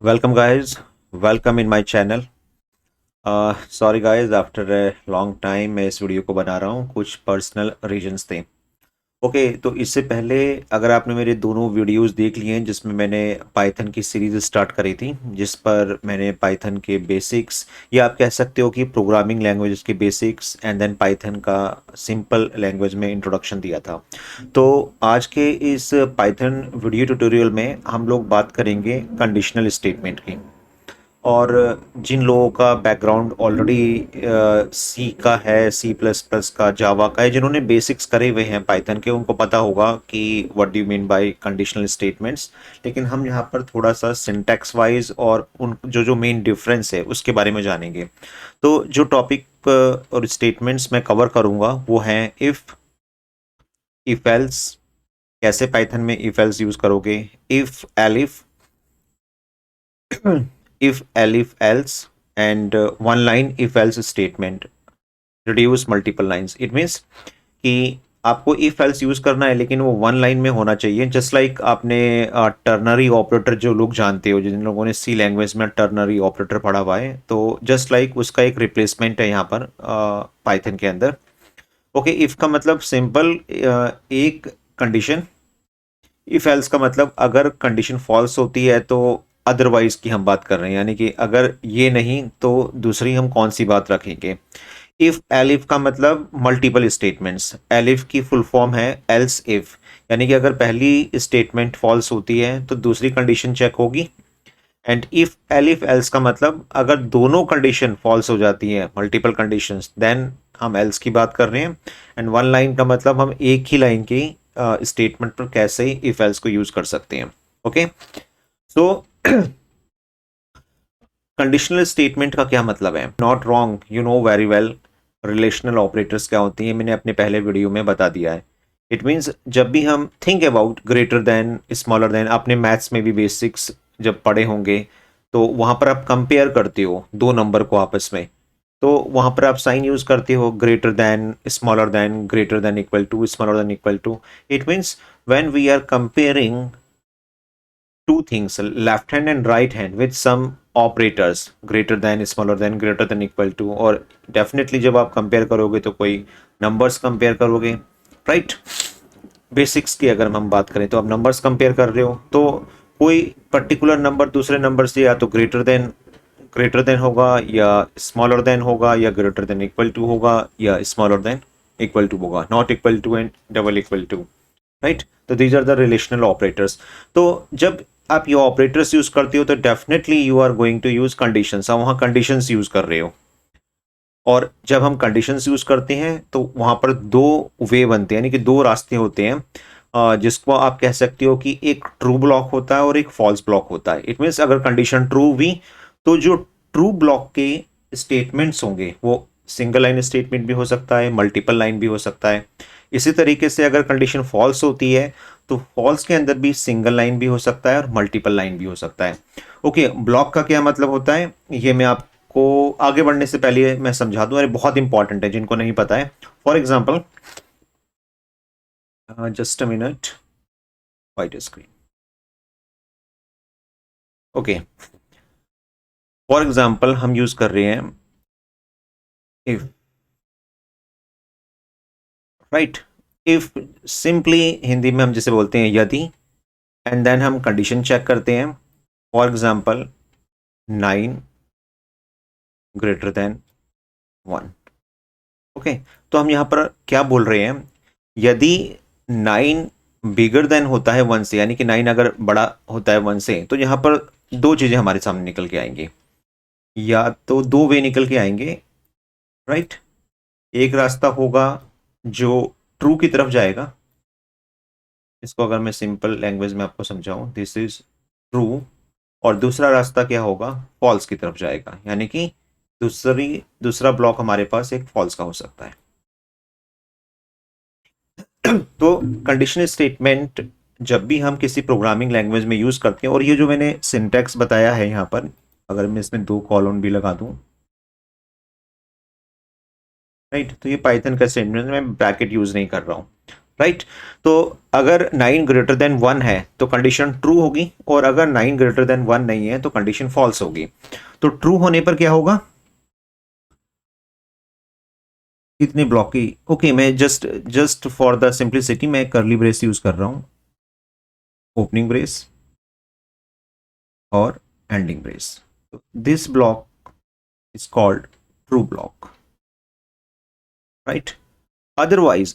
Welcome, guys. Welcome in my channel. Sorry guys, after a long time मैं इस video को बना रहा हूँ। कुछ पर्सनल रीजंस थे। ओके, तो इससे पहले अगर आपने मेरे दोनों वीडियोस देख लिए हैं जिसमें मैंने पाइथन की सीरीज स्टार्ट करी थी, जिस पर मैंने पाइथन के बेसिक्स या आप कह सकते हो कि प्रोग्रामिंग लैंग्वेजेस के बेसिक्स एंड देन पाइथन का सिंपल लैंग्वेज में इंट्रोडक्शन दिया था। तो आज के इस पाइथन वीडियो ट्यूटोरियल में हम लोग बात करेंगे कंडीशनल स्टेटमेंट की। और जिन लोगों का बैकग्राउंड ऑलरेडी सी का है, सी प्लस प्लस का, जावा का है, जिन्होंने बेसिक्स करे हुए हैं पाइथन के, उनको पता होगा कि what do you mean by conditional statements. लेकिन हम यहाँ पर थोड़ा सा सिंटैक्स वाइज और उन जो जो मेन डिफरेंस है उसके बारे में जानेंगे। तो जो टॉपिक और स्टेटमेंट्स मैं कवर करूँगा वो हैं इफ एल्स, कैसे पाइथन में इफ एल्स यूज़ करोगे, if elif, if elif else, and one line if else statement reduce multiple lines. It means कि आपको इफ एल्स यूज करना है लेकिन वो वन लाइन में होना चाहिए। जस्ट लाइक आपने टर्नरी ऑपरेटर, जो लोग जानते हो, जिन लोगों ने सी लैंग्वेज में टर्नरी ऑपरेटर पढ़ा हुआ है, तो जस्ट लाइक उसका एक रिप्लेसमेंट है यहाँ पर पाइथन के अंदर। ओके, इफ का मतलब सिंपल एक कंडीशन, इफ एल्स का मतलब अगर कंडीशन फॉल्स होती है तो अदरवाइज की हम बात कर रहे हैं, यानी कि अगर ये नहीं तो दूसरी हम कौन सी बात रखेंगे। इफ एलिफ का मतलब मल्टीपल स्टेटमेंट्स। एलिफ की फुल फॉर्म है एल्स इफ, यानी कि अगर पहली स्टेटमेंट फॉल्स होती है तो दूसरी कंडीशन चेक होगी। एंड इफ एलिफ एल्स का मतलब अगर दोनों कंडीशन फॉल्स हो जाती है, मल्टीपल कंडीशंस, देन हम एल्स की बात कर रहे हैं। एंड वन लाइन का मतलब हम एक ही लाइन की स्टेटमेंट पर कैसे ही इफ एल्स को यूज कर सकते हैं। ओके, सो कंडीशनल स्टेटमेंट का क्या मतलब है? Not wrong, you know very well relational operators क्या होती हैं, मैंने अपने पहले वीडियो में बता दिया है। इट मीन्स जब भी हम think about greater than, smaller then, आपने मैथ्स में भी बेसिक्स जब पढ़े होंगे तो वहां पर आप कंपेयर करते हो दो नंबर को आपस में, तो वहां पर आप साइन यूज करते हो greater than, smaller than, greater than equal to, smaller than equal to. It means when we are comparing two things, left hand and right hand, with some operators greater than, smaller than, greater than, equal to, और definitely जब आप compare करोगे तो कोई numbers compare करोगे, right. Basics की अगर हम बात करें तो आप नंबर्स कंपेयर कर रहे हो, तो कोई पर्टिकुलर नंबर दूसरे नंबर से या तो ग्रेटर देन होगा, या स्मॉलर देन होगा, या ग्रेटर देन इक्वल टू होगा, या स्मॉलर देन इक्वल टू होगा, not equal to and double equal to, right. तो these are the relational operators. तो जब आप ये ऑपरेटर्स यूज करते हो तो definitely you are going to use conditions, आप वहां कंडीशंस यूज कर रहे हो। और जब हम कंडीशंस यूज करते हैं तो वहां पर दो वे बनते हैं, यानी कि दो रास्ते होते हैं, जिसको आप कह सकते हो कि एक ट्रू ब्लॉक होता है और एक फॉल्स ब्लॉक होता है। इट मीन्स अगर कंडीशन ट्रू हुई तो जो ट्रू ब्लॉक के स्टेटमेंट्स होंगे वो सिंगल लाइन स्टेटमेंट भी हो सकता है, मल्टीपल लाइन भी हो सकता है। इसी तरीके से अगर कंडीशन फॉल्स होती है तो फॉल्स के अंदर भी सिंगल लाइन भी हो सकता है और मल्टीपल लाइन भी हो सकता है। ओके, ब्लॉक का क्या मतलब होता है ये मैं आपको आगे बढ़ने से पहले मैं समझा दूं, अरे बहुत इंपॉर्टेंट है जिनको नहीं पता है। For example, just a minute, white screen. Okay, for example हम यूज कर रहे हैं if, right. If simply Hindi में हम जिसे बोलते हैं यदि, एंड देन हम कंडीशन चेक करते हैं। For example 9 greater than 1। Okay, तो हम यहाँ पर क्या बोल रहे हैं, यदि 9 बिगर देन होता है 1 से, यानी कि 9 अगर बड़ा होता है 1 से, तो यहाँ पर दो चीजें हमारे सामने निकल के आएंगी, या तो दो वे निकल के आएंगे, राइट। एक रास्ता होगा जो ट्रू की तरफ जाएगा, इसको अगर मैं सिंपल लैंग्वेज में आपको समझाऊं, दिस इज ट्रू। और दूसरा रास्ता क्या होगा, फॉल्स की तरफ जाएगा, यानी कि दूसरा ब्लॉक हमारे पास एक फॉल्स का हो सकता है। तो कंडीशनल स्टेटमेंट जब भी हम किसी प्रोग्रामिंग लैंग्वेज में यूज करते हैं, और ये जो मैंने सिंटैक्स बताया है यहाँ पर, अगर मैं इसमें दो कॉलम भी लगा दूं, राइट, तो ये पाइथन का स्टेटमेंट, मैं ब्रैकेट यूज नहीं कर रहा हूँ। राइट। तो अगर 9 ग्रेटर देन 1 है तो कंडीशन ट्रू होगी, और अगर 9 ग्रेटर देन 1 नहीं है तो कंडीशन फॉल्स होगी। तो ट्रू होने पर क्या होगा, कितने ब्लॉक की, ओके मैं जस्ट फॉर द सिंप्लिसिटी मैं कर्ली ब्रेस यूज कर रहा हूं, ओपनिंग ब्रेस और ending brace. This block is called true block, right. Otherwise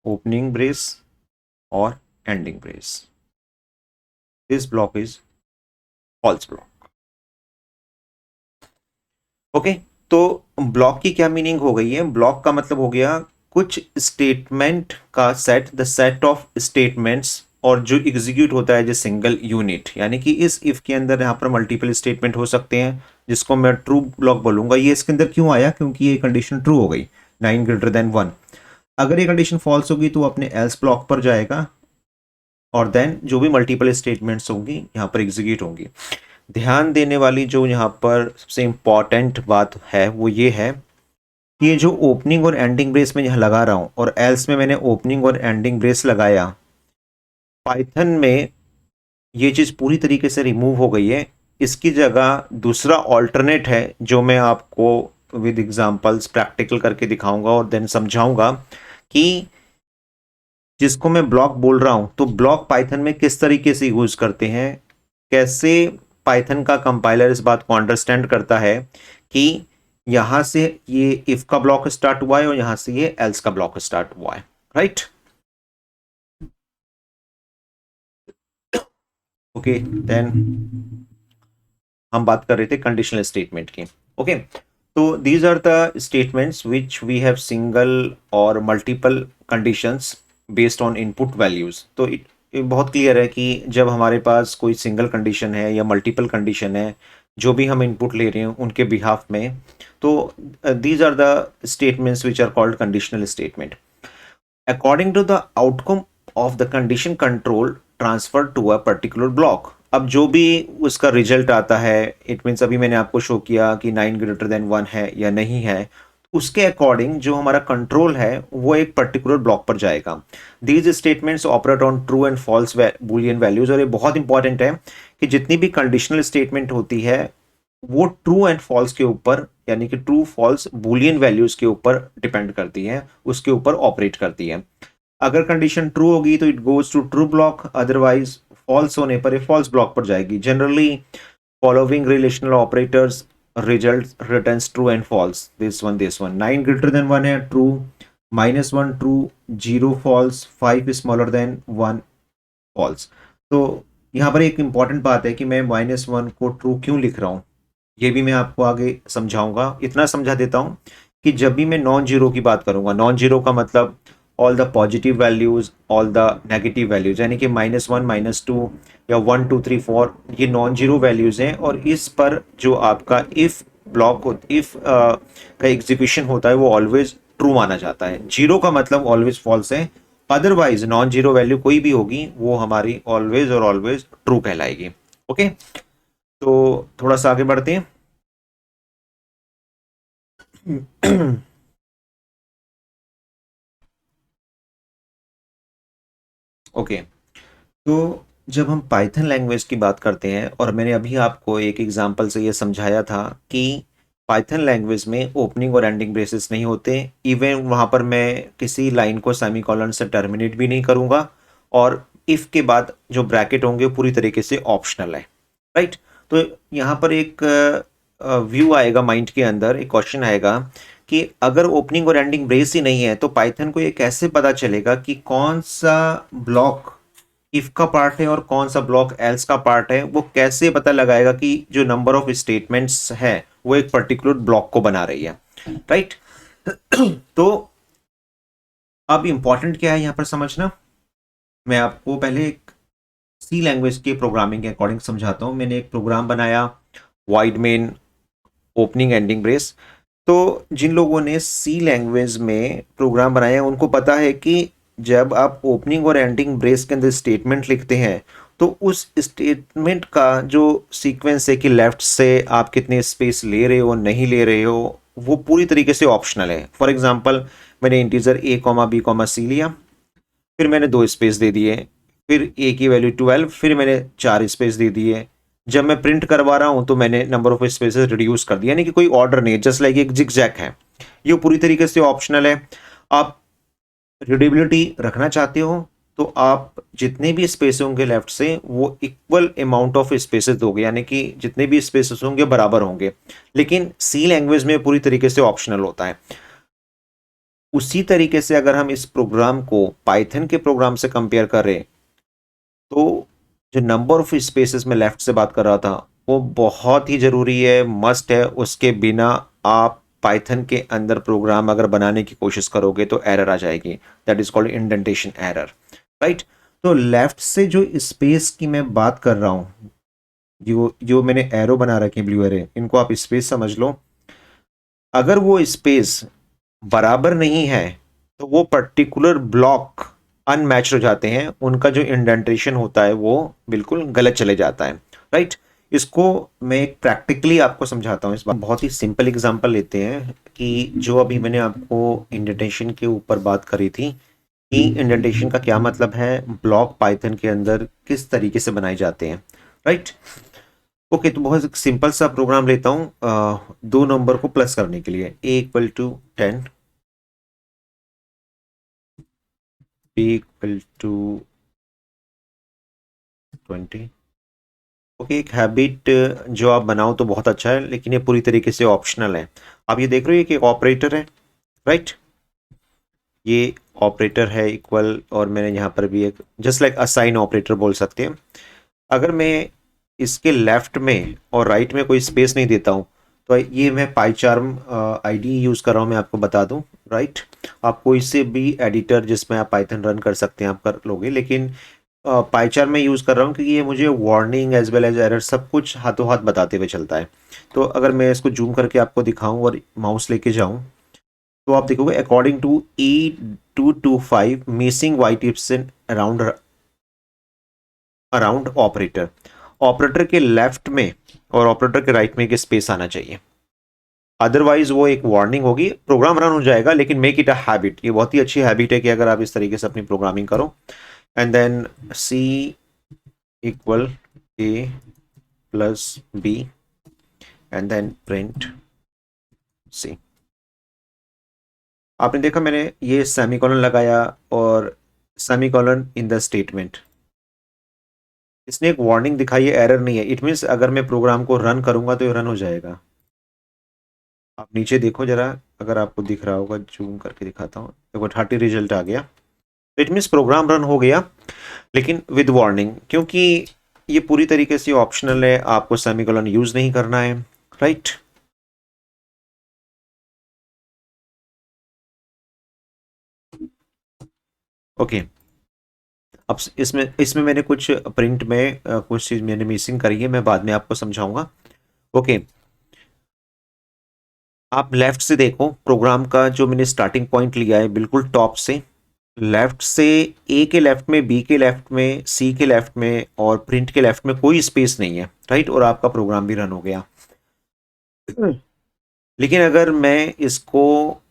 opening brace और ending brace, this block is false block. Okay, तो block की क्या मीनिंग हो गई है, ब्लॉक का मतलब हो गया कुछ स्टेटमेंट का set, the set of statements, और जो एग्जीक्यूट होता है एज सिंगल यूनिट। यानी कि इस इफ के अंदर यहाँ पर मल्टीपल स्टेटमेंट हो सकते हैं, जिसको मैं ट्रू ब्लॉक बोलूंगा। ये इसके अंदर क्यों आया, क्योंकि ये कंडीशन ट्रू हो गई 9 ग्रेटर देन 1। अगर ये कंडीशन फॉल्स होगी तो अपने एल्स ब्लॉक पर जाएगा, और देन जो भी मल्टीपल स्टेटमेंट्स होंगी यहाँ पर एग्जीक्यूट होंगी। ध्यान देने वाली जो यहाँ पर सबसे इंपॉर्टेंट बात है वो ये है कि ये जो ओपनिंग और एंडिंग ब्रेस में यहाँ लगा रहा हूँ, और एल्स में मैंने ओपनिंग और एंडिंग ब्रेस लगाया, पाइथन में ये चीज़ पूरी तरीके से रिमूव हो गई है। इसकी जगह दूसरा ऑल्टरनेट है जो मैं आपको विद एग्जांपल्स प्रैक्टिकल करके दिखाऊंगा और देन समझाऊंगा कि जिसको मैं ब्लॉक बोल रहा हूं, तो ब्लॉक पाइथन में किस तरीके से यूज करते हैं, कैसे पाइथन का कंपाइलर इस बात को अंडरस्टैंड करता है कि यहां से ये इफ का ब्लॉक स्टार्ट हुआ है और यहां से ये एल्स का ब्लॉक स्टार्ट हुआ है, राइट। ओके, देन हम बात कर रहे थे कंडीशनल स्टेटमेंट की। ओके, तो these are the statements which we have single और multiple conditions based on input values. तो ये बहुत क्लियर है कि जब हमारे पास कोई सिंगल कंडीशन है या मल्टीपल कंडीशन है, जो भी हम इनपुट ले रहे हैं उनके बिहाफ में, तो these are the statements which are called conditional statement. According to the outcome of the condition control transfer to a particular block. अब जो भी उसका रिजल्ट आता है, इट मीन्स अभी मैंने आपको शो किया कि 9 ग्रेटर देन 1 है या नहीं है, उसके अकॉर्डिंग जो हमारा कंट्रोल है वो एक पर्टिकुलर ब्लॉक पर जाएगा। These statements operate on true and false boolean values. और ये बहुत इंपॉर्टेंट है कि जितनी भी कंडीशनल स्टेटमेंट होती है वो ट्रू एंड फॉल्स के ऊपर, यानी कि ट्रू फॉल्स बुलियन वैल्यूज के ऊपर डिपेंड करती है, उसके ऊपर ऑपरेट करती है। अगर कंडीशन ट्रू होगी तो it goes to true block, otherwise false होने पर ये फॉल्स ब्लॉक पर जाएगी। Generally following relational operators result returns true and false. This one 9 greater than 1 है true, -1 true, 0 false, 5 smaller than 1 false. तो यहाँ पर एक इंपॉर्टेंट बात है कि मैं -1 को ट्रू क्यों लिख रहा हूँ, ये भी मैं आपको आगे समझाऊंगा। इतना समझा देता हूँ कि जब भी मैं नॉन जीरो की बात करूंगा, नॉन जीरो का मतलब all the positive values, all the negative values, यानी कि -1 -2 या 1 2 3 4 ये नॉन जीरो वैल्यूज हैं। और इस पर जो आपका इफ ब्लॉक इफ का एग्जीक्यूशन होता है वो ऑलवेज ट्रू माना जाता है। जीरो का मतलब ऑलवेज फॉल्स है, अदरवाइज नॉन जीरो वैल्यू कोई भी होगी वो हमारी ऑलवेज और ऑलवेज ट्रू कहलाएगी। ओके, तो थोड़ा सा आगे बढ़ते हैं। ओके, तो जब हम पाइथन लैंग्वेज की बात करते हैं, और मैंने अभी आपको एक एग्जांपल से ये समझाया था कि पाइथन लैंग्वेज में ओपनिंग और एंडिंग ब्रेसेस नहीं होते। इवन वहाँ पर मैं किसी लाइन को सेमीकोलन से टर्मिनेट भी नहीं करूँगा, और इफ के बाद जो ब्रैकेट होंगे पूरी तरीके से ऑप्शनल है, राइट। तो यहाँ पर एक व्यू आएगा माइंड के अंदर, एक क्वेश्चन आएगा कि अगर ओपनिंग और एंडिंग ब्रेस ही नहीं है तो पाइथन को ये कैसे पता चलेगा कि कौन सा ब्लॉक इफ का पार्ट है और कौन सा ब्लॉक एल्स का पार्ट है। वो कैसे पता लगाएगा कि जो नंबर ऑफ स्टेटमेंट्स है वो एक पर्टिकुलर ब्लॉक को बना रही है, राइट। तो अब इंपॉर्टेंट क्या है यहां पर समझना, मैं आपको पहले एक सी लैंग्वेज के प्रोग्रामिंग के अकॉर्डिंग समझाता हूं। मैंने एक प्रोग्राम बनाया wide main opening ending brace. तो जिन लोगों ने सी लैंग्वेज में प्रोग्राम बनाया उनको पता है कि जब आप ओपनिंग और एंडिंग ब्रेस के अंदर स्टेटमेंट लिखते हैं तो उस स्टेटमेंट का जो सीक्वेंस है कि लेफ्ट से आप कितने स्पेस ले रहे हो नहीं ले रहे हो, वो पूरी तरीके से ऑप्शनल है। फॉर एग्जांपल मैंने integer a comma b comma c लिया, फिर मैंने 2 स्पेस दे दिए, फिर a की वैल्यू 12, फिर मैंने 4 स्पेस दे दिए। जब मैं प्रिंट करवा रहा हूं तो मैंने नंबर ऑफ स्पेसेस रिड्यूस कर दिया, यानी कि कोई ऑर्डर नहीं है, जस्ट लाइक एक जिगजैग है। ये पूरी तरीके से ऑप्शनल है। आप रीडेबिलिटी रखना चाहते हो तो आप जितने भी स्पेस होंगे लेफ्ट से वो इक्वल अमाउंट ऑफ स्पेसेस दोगे, यानी कि जितने भी स्पेसेस होंगे बराबर होंगे। लेकिन सी लैंग्वेज में पूरी तरीके से ऑप्शनल होता है। उसी तरीके से अगर हम इस प्रोग्राम को पाइथन के प्रोग्राम से कंपेयर करें तो जो नंबर ऑफ स्पेसेस में लेफ्ट से बात कर रहा था वो बहुत ही जरूरी है, मस्ट है। उसके बिना आप पाइथन के अंदर प्रोग्राम अगर बनाने की कोशिश करोगे तो एरर आ जाएगी। That is called indentation error, right. तो लेफ्ट से जो स्पेस की मैं बात कर रहा हूं, जो मैंने एरो बना रखे ब्लू एरो, इनको आप स्पेस समझ लो। अगर वो स्पेस बराबर नहीं है तो वो पर्टिकुलर ब्लॉक अनमैच हो जाते हैं, उनका जो इंडेंटेशन होता है वो बिल्कुल गलत चले जाता है, राइट। इसको मैं एक प्रैक्टिकली आपको समझाता हूँ। इस बार बहुत ही सिंपल एग्जांपल लेते हैं कि जो अभी मैंने आपको इंडेंटेशन के ऊपर बात करी थी कि इंडेंटेशन का क्या मतलब है, ब्लॉक पाइथन के अंदर किस तरीके से बनाए जाते हैं, राइट। ओके, तो बहुत सिंपल सा प्रोग्राम लेता हूँ 2 नंबर को प्लस करने के लिए, a equal to 10, b equal to 20। Okay, एक हैबिट जो आप बनाओ तो बहुत अच्छा है, लेकिन ये पूरी तरीके से ऑप्शनल है। आप ये देख रहे हो कि एक ऑपरेटर है, राइट। ये ऑपरेटर है इक्वल, और मैंने यहाँ पर भी एक जस्ट लाइक असाइन ऑपरेटर बोल सकते हैं। अगर मैं इसके लेफ्ट में और राइट में कोई स्पेस नहीं देता हूँ तो ये मैं पाईचार्म आईडी यूज़ कर रहा हूँ, मैं आपको बता दूँ, राइट। आप कोई से भी एडिटर जिसमें आप पाइथन रन कर सकते हैं आप कर लोगे, लेकिन पाईचार्म में यूज़ कर रहा हूँ क्योंकि ये मुझे warning as well as error सब कुछ हाथों हाथ बताते हुए चलता है। तो अगर मैं इसको जूम करके आपको दिखाऊं और माउस लेके जाऊं तो आप देखोगे according to E225 missing why tips in around around operator, operator के लेफ्ट में और ऑपरेटर के राइट में एक स्पेस आना चाहिए, अदरवाइज वो एक वार्निंग होगी, प्रोग्राम रन हो जाएगा। लेकिन मेक इट अ हैबिट, ये बहुत ही अच्छी हैबिट है कि अगर आप इस तरीके से अपनी प्रोग्रामिंग करो। And then C equal a plus b and then print c। आपने देखा मैंने ये सेमीकोलन लगाया और सेमीकोलन इन द स्टेटमेंट, इसने एक वार्निंग दिखाई है, एरर नहीं है। इट मीन्स अगर मैं प्रोग्राम को रन करूंगा तो ये रन हो जाएगा। आप नीचे देखो जरा, अगर आपको दिख रहा होगा, जूम करके दिखाता हूँ, देखो 30 रिजल्ट आ गया। इट मीन्स प्रोग्राम रन हो गया, लेकिन विद वार्निंग, क्योंकि ये पूरी तरीके से ऑप्शनल है, आपको सेमीकोलन यूज नहीं करना है, राइट। ओके, अब इसमें इसमें मैंने कुछ प्रिंट में कुछ चीज मैंने मिसिंग करी है, मैं बाद में आपको समझाऊंगा। ओके, आप लेफ्ट से देखो प्रोग्राम का, जो मैंने स्टार्टिंग पॉइंट लिया है बिल्कुल टॉप से, लेफ्ट से ए के लेफ्ट में, बी के लेफ्ट में, सी के लेफ्ट में और प्रिंट के लेफ्ट में कोई स्पेस नहीं है, राइट। और आपका प्रोग्राम भी रन हो गया। लेकिन अगर मैं इसको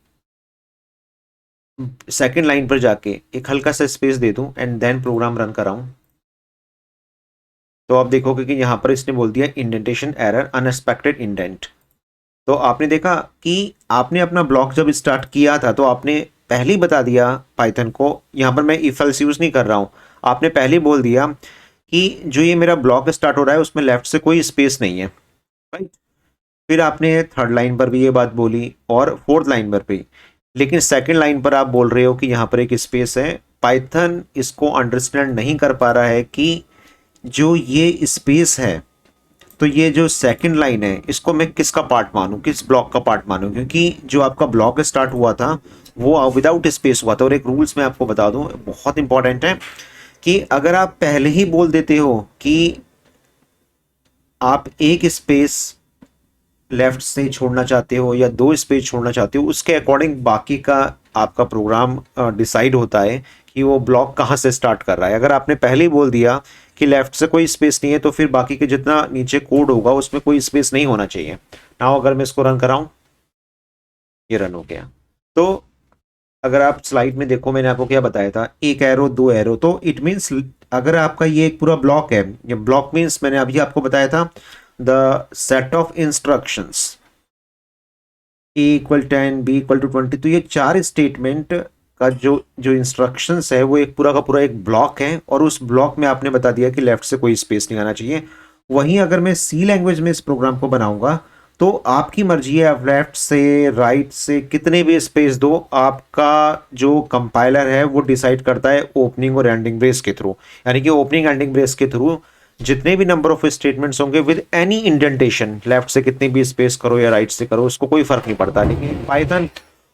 सेकंड लाइन पर जाके एक हल्का सा स्पेस दे दूं एंड देन प्रोग्राम रन कराऊं तो आप देखोगे कि यहां पर इसने बोल दिया इंडेंटेशन एरर, अनएक्सपेक्टेड इंडेंट। तो आपने देखा कि आपने अपना ब्लॉक जब स्टार्ट किया था तो आपने पहले ही बता दिया पाइथन को, यहां पर मैं इफ एल्स यूज नहीं कर रहा हूं, आपने पहले ही बोल दिया कि जो ये मेरा ब्लॉक स्टार्ट हो रहा है उसमें लेफ्ट से कोई स्पेस नहीं है, राइट। फिर आपने थर्ड लाइन पर भी ये बात बोली और फोर्थ लाइन पर भी, लेकिन सेकंड लाइन पर आप बोल रहे हो कि यहाँ पर एक स्पेस है। पाइथन इसको अंडरस्टैंड नहीं कर पा रहा है कि जो ये स्पेस है, तो ये जो सेकंड लाइन है इसको मैं किसका पार्ट मानूं, किस ब्लॉक का पार्ट मानूं, क्योंकि जो आपका ब्लॉक स्टार्ट हुआ था वो विदाउट स्पेस हुआ था। और एक रूल्स मैं आपको बता दूं, बहुत इंपॉर्टेंट है, कि अगर आप पहले ही बोल देते हो कि आप एक स्पेस लेफ्ट से छोड़ना चाहते हो या 2 स्पेस छोड़ना चाहते हो, उसके अकॉर्डिंग बाकी का आपका प्रोग्राम डिसाइड होता है कि वो ब्लॉक कहाँ से स्टार्ट कर रहा है। अगर आपने पहले ही बोल दिया कि लेफ्ट से कोई स्पेस नहीं है तो फिर बाकी के जितना नीचे कोड होगा उसमें कोई स्पेस नहीं होना चाहिए। नाउ अगर मैं इसको रन कराऊं ये रन हो गया। तो अगर आप स्लाइड में देखो मैंने आपको क्या बताया था, एक एरो दो एरो, तो इट मीन्स अगर आपका ये एक पूरा ब्लॉक है, ये ब्लॉक मीन्स मैंने अभी आपको बताया था the set of instructions A equal 10 B equal to 20, तो ये चार स्टेटमेंट का जो जो इंस्ट्रक्शंस है वो एक पूरा का पूरा एक ब्लॉक है, और उस ब्लॉक में आपने बता दिया कि लेफ्ट से कोई स्पेस नहीं आना चाहिए। वहीं अगर मैं सी लैंग्वेज में इस प्रोग्राम को बनाऊंगा तो आपकी मर्जी है, आप लेफ्ट से राइट से कितने भी स्पेस दो, आपका जो कंपाइलर है वो डिसाइड करता है ओपनिंग और एंडिंग ब्रेस के थ्रू। यानी कि ओपनिंग एंडिंग ब्रेस के थ्रू जितने भी नंबर ऑफ स्टेटमेंट्स होंगे विद एनी इंडेंटेशन, लेफ्ट से कितनी भी स्पेस करो या राइट से करो, उसको कोई फर्क नहीं पड़ता। लेकिन पाइथन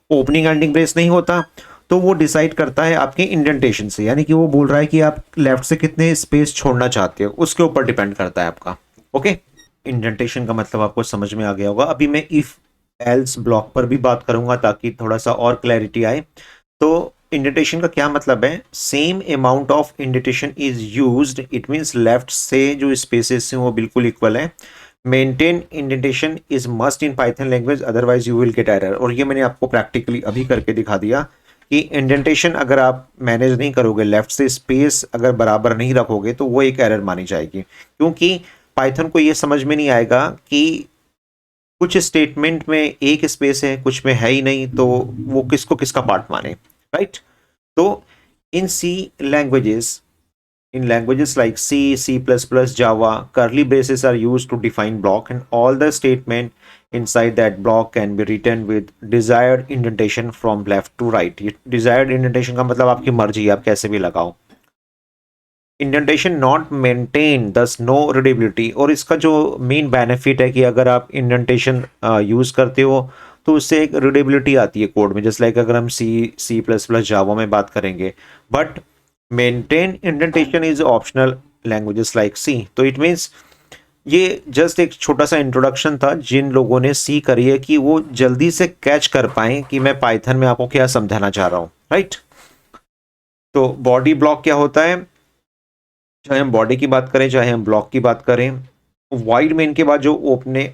ओपनिंग एंडिंग ब्रेस नहीं होता, तो वो डिसाइड करता है आपके इंडेंटेशन से, यानी कि वो बोल रहा है कि आप लेफ्ट से कितने स्पेस छोड़ना चाहते हो, उसके ऊपर डिपेंड करता है आपका। ओके, इंडेंटेशन का मतलब आपको समझ में आ गया होगा। अभी मैं इफ एल्स ब्लॉक पर भी बात करूंगा ताकि थोड़ा सा और क्लैरिटी आए। तो इंडेंटेशन का क्या मतलब है, same amount of indentation is used, it means left से जो स्पेसेस हैं वो बिल्कुल इक्वल है। Maintain indentation is must in Python language, otherwise you will get error. और ये मैंने आपको प्रैक्टिकली अभी करके दिखा दिया कि इंडेंटेशन अगर आप मैनेज नहीं करोगे, लेफ्ट से स्पेस अगर बराबर नहीं रखोगे, तो वो एक एरर मानी जाएगी, क्योंकि पाइथन को ये समझ में नहीं आएगा कि कुछ स्टेटमेंट में एक स्पेस है कुछ में है ही नहीं, तो वो किसको किसका पार्ट माने, राइट। तो इन सी languages, in languages like C, C++, Java, curly braces are used to define block, and all the statement inside that block can be written with desired indentation from left to right. ये desired indentation का मतलब आपकी मर्जी है, आप कैसे भी लगाओ। इंडेंटेशन नॉट मेंटेन दस नो रीडेबिलिटी, और इसका जो मेन बेनिफिट है कि अगर आप इंडेंटेशन यूज़ करते हो तो उससे एक रीडेबिलिटी आती है कोड में, जस्ट लाइक अगर हम C++, जावा में बात करेंगे। But maintain indentation is optional languages like C. तो इट मीन्स ये जस्ट एक छोटा सा इंट्रोडक्शन था जिन लोगों ने सी करी है कि वो जल्दी से कैच कर पाए कि मैं पाइथन में आपको क्या समझाना चाह रहा हूँ, राइट। तो बॉडी ब्लॉक क्या होता है, चाहे हम बॉडी की बात करें चाहे हम ब्लॉक की बात करें, वाइड मेन के बाद जो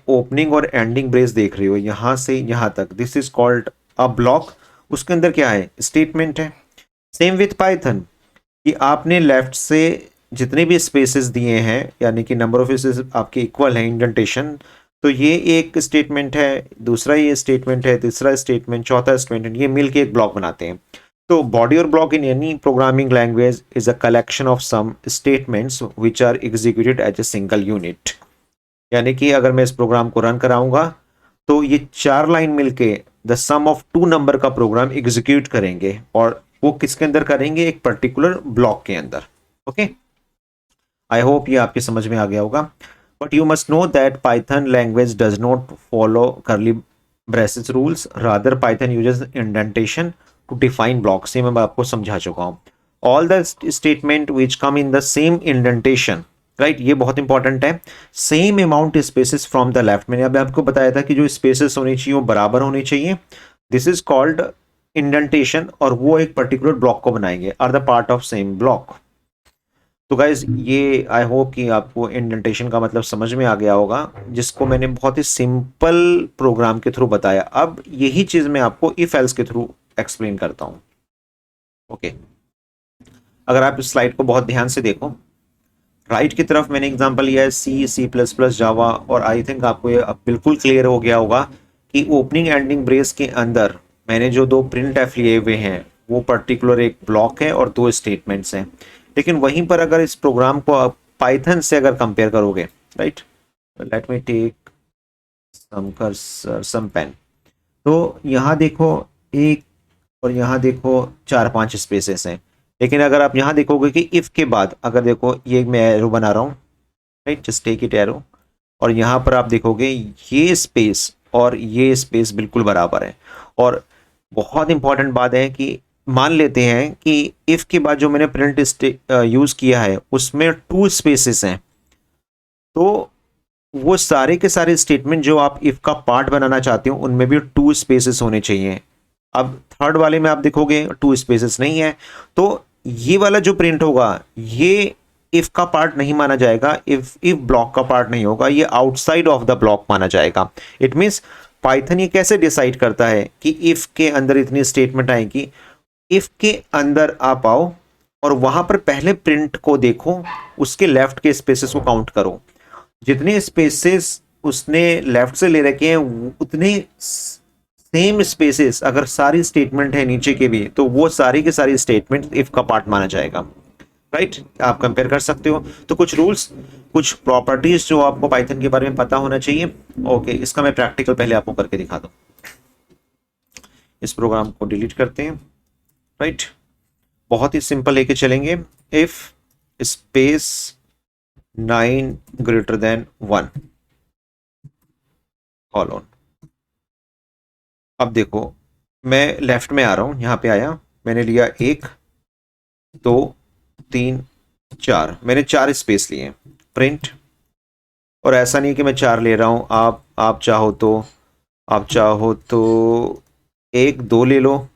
ओपनिंग और एंडिंग ब्रेस देख रहे हो यहां से यहां तक, this is called a block. उसके अंदर क्या है, स्टेटमेंट है। सेम विथ पाइथन कि आपने लेफ्ट से जितने भी स्पेसेस दिए हैं, यानी कि नंबर ऑफ स्पेसेस आपके इक्वल है इंडेंटेशन, तो ये एक स्टेटमेंट है, दूसरा ये स्टेटमेंट है, तीसरा स्टेटमेंट, चौथा स्टेटमेंट, ये मिलके एक ब्लॉक बनाते हैं। तो बॉडी और block in any programming language is a collection of some statements which are executed as a single unit. यानी कि अगर मैं इस प्रोग्राम को रन कराऊंगा तो ये चार लाइन मिलके the sum of two number का प्रोग्राम एग्जीक्यूट करेंगे, और वो किसके अंदर करेंगे, एक पर्टिकुलर ब्लॉक के अंदर। ओके, आई होप ये आपके समझ में आ गया होगा। But you must know that Python language does not follow curly braces rules, rather Python uses indentation to define blocks. ये मैं आपको समझा चुका हूँ। All the statement which come in the same indentation, right, ये बहुत इंपॉर्टेंट है। Same amount spaces from the left, मैंने अभी आपको बताया था कि जो स्पेसेस होनी चाहिए वो बराबर होनी चाहिए, दिस इज कॉल्ड इंडेंटेशन, और वो एक पर्टिकुलर ब्लॉक को बनाएंगे, are the part of same block. तो गाइज ये आई होप कि आपको इंडेंटेशन का मतलब समझ में आ गया होगा, जिसको मैंने बहुत ही सिंपल प्रोग्राम के थ्रू बताया। अब यही चीज मैं आपको इफ एल्स के थ्रू एक्सप्लेन करता हूं। ओके, अगर आप इस स्लाइड को बहुत ध्यान से देखो, राइट की तरफ मैंने एग्जांपल लिया है C++, जावा, और आई थिंक आपको ये अब बिल्कुल क्लियर हो गया होगा कि ओपनिंग एंडिंग ब्रेस के अंदर मैंने जो दो प्रिंट एफ लिए हुए हैं वो पर्टिकुलर एक ब्लॉक है और दो स्टेटमेंट्स हैं। लेकिन वहीं पर अगर इस प्रोग्राम को आप पाइथन से अगर कंपेयर करोगे, right, let me take some cursor some pen, तो यहाँ देखो एक, और यहाँ देखो चार पांच स्पेसेस हैं। लेकिन अगर आप यहाँ देखोगे कि इफ के बाद अगर देखो ये मैं एरो बना रहा हूँ, right, just take it arrow, और यहाँ पर आप देखोगे ये स्पेस और ये स्पेस बिल्कुल बराबर है। और बहुत इंपॉर्टेंट बात है कि मान लेते हैं कि इफ के बाद जो मैंने प्रिंट यूज किया है उसमें टू स्पेसेस हैं, तो वो सारे के सारे स्टेटमेंट जो आप इफ का पार्ट बनाना चाहते हो उनमें भी टू स्पेसेस होने चाहिए। अब थर्ड वाले में आप देखोगे टू स्पेसेस नहीं है, तो ये वाला जो प्रिंट होगा ये इफ का पार्ट नहीं माना जाएगा, इफ ब्लॉक का पार्ट नहीं होगा, ये आउटसाइड ऑफ द ब्लॉक माना जाएगा। इट मींस पाइथन ये कैसे डिसाइड करता है कि इफ के अंदर इतनी स्टेटमेंट आएगी, इफ के अंदर आप आओ और वहां पर पहले प्रिंट को देखो, उसके लेफ्ट के स्पेसेस को काउंट करो, जितने स्पेसेस उसने लेफ्ट से ले रखे हैं उतने सेम स्पेसेस अगर सारी स्टेटमेंट है नीचे के भी, तो वो सारी की सारी स्टेटमेंट इफ का पार्ट माना जाएगा। राइट, आप कंपेयर कर सकते हो। तो कुछ रूल्स, कुछ प्रॉपर्टीज जो आपको पाइथन के बारे में पता होना चाहिए। ओके, इसका मैं प्रैक्टिकल पहले आपको करके दिखा दूं। इस प्रोग्राम को डिलीट करते हैं। राइट, बहुत ही सिंपल लेके चलेंगे। If space 9 greater than 1 colon. अब देखो, मैं लेफ्ट में आ रहा हूं, यहां पे आया, मैंने लिया 1 2 3 4, मैंने 4 स्पेस लिए। प्रिंट, और ऐसा नहीं कि मैं 4 ले रहा हूं, आप चाहो तो 1 2 ले लो,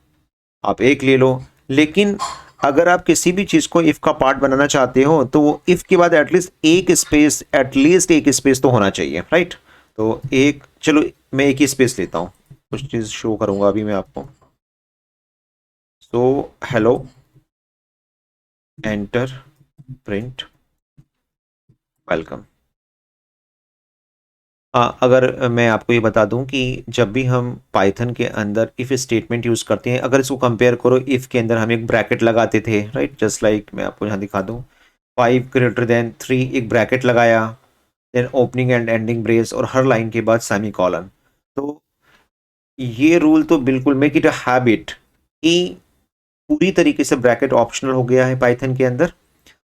आप 1 ले लो। लेकिन अगर आप किसी भी चीज को इफ का पार्ट बनाना चाहते हो तो वो इफ के बाद एटलीस्ट एक स्पेस तो होना चाहिए। राइट, तो एक, चलो मैं एक ही स्पेस लेता हूं, कुछ चीज शो करूंगा अभी मैं आपको। So hello, enter, print, welcome. अगर मैं आपको ये बता दूं कि जब भी हम पाइथन के अंदर इफ स्टेटमेंट यूज करते हैं, अगर इसको कंपेयर करो, इफ के अंदर हम एक ब्रैकेट लगाते थे। राइट, जस्ट लाइक मैं आपको यहाँ दिखा दूं, 5 ग्रेटर देन 3, एक ब्रैकेट लगाया, then opening and ending brace, और हर लाइन के बाद सेमी कॉलन। तो ये रूल तो बिल्कुल मेक इट अ हैबिट कि पूरी तरीके से ब्रैकेट ऑप्शनल हो गया है पाइथन के अंदर।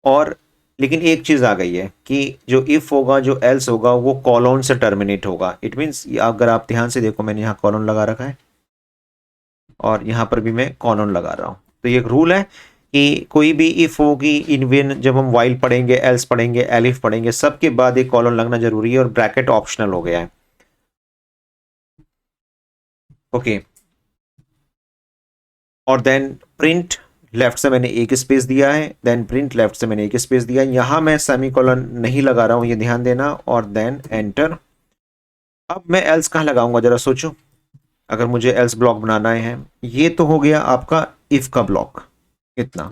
और लेकिन एक चीज आ गई है कि जो इफ होगा, जो एल्स होगा, वो कॉलन से टर्मिनेट होगा। इट मीन्स अगर आप ध्यान से देखो, मैंने यहाँ कॉलन लगा रखा है और यहाँ पर भी मैं कॉलन लगा रहा हूँ। तो ये एक रूल है कि कोई भी इफ होगी, इनविन, जब हम वाइल पढ़ेंगे, एल्स पढ़ेंगे, एलिफ पढ़ेंगे, सबके बाद एक कॉलन लगना जरूरी है और ब्रैकेट ऑप्शनल हो गया है। ओके, और देन प्रिंट, लेफ्ट से मैंने एक स्पेस दिया है, देन प्रिंट, लेफ्ट से मैंने एक स्पेस दिया है। यहां मैं सेमीकोलन नहीं लगा रहा हूं, ये ध्यान देना, और देन एंटर। अब मैं एल्स कहां लगाऊंगा जरा सोचो, अगर मुझे एल्स ब्लॉक बनाना है। ये तो हो गया आपका इफ का ब्लॉक, इतना।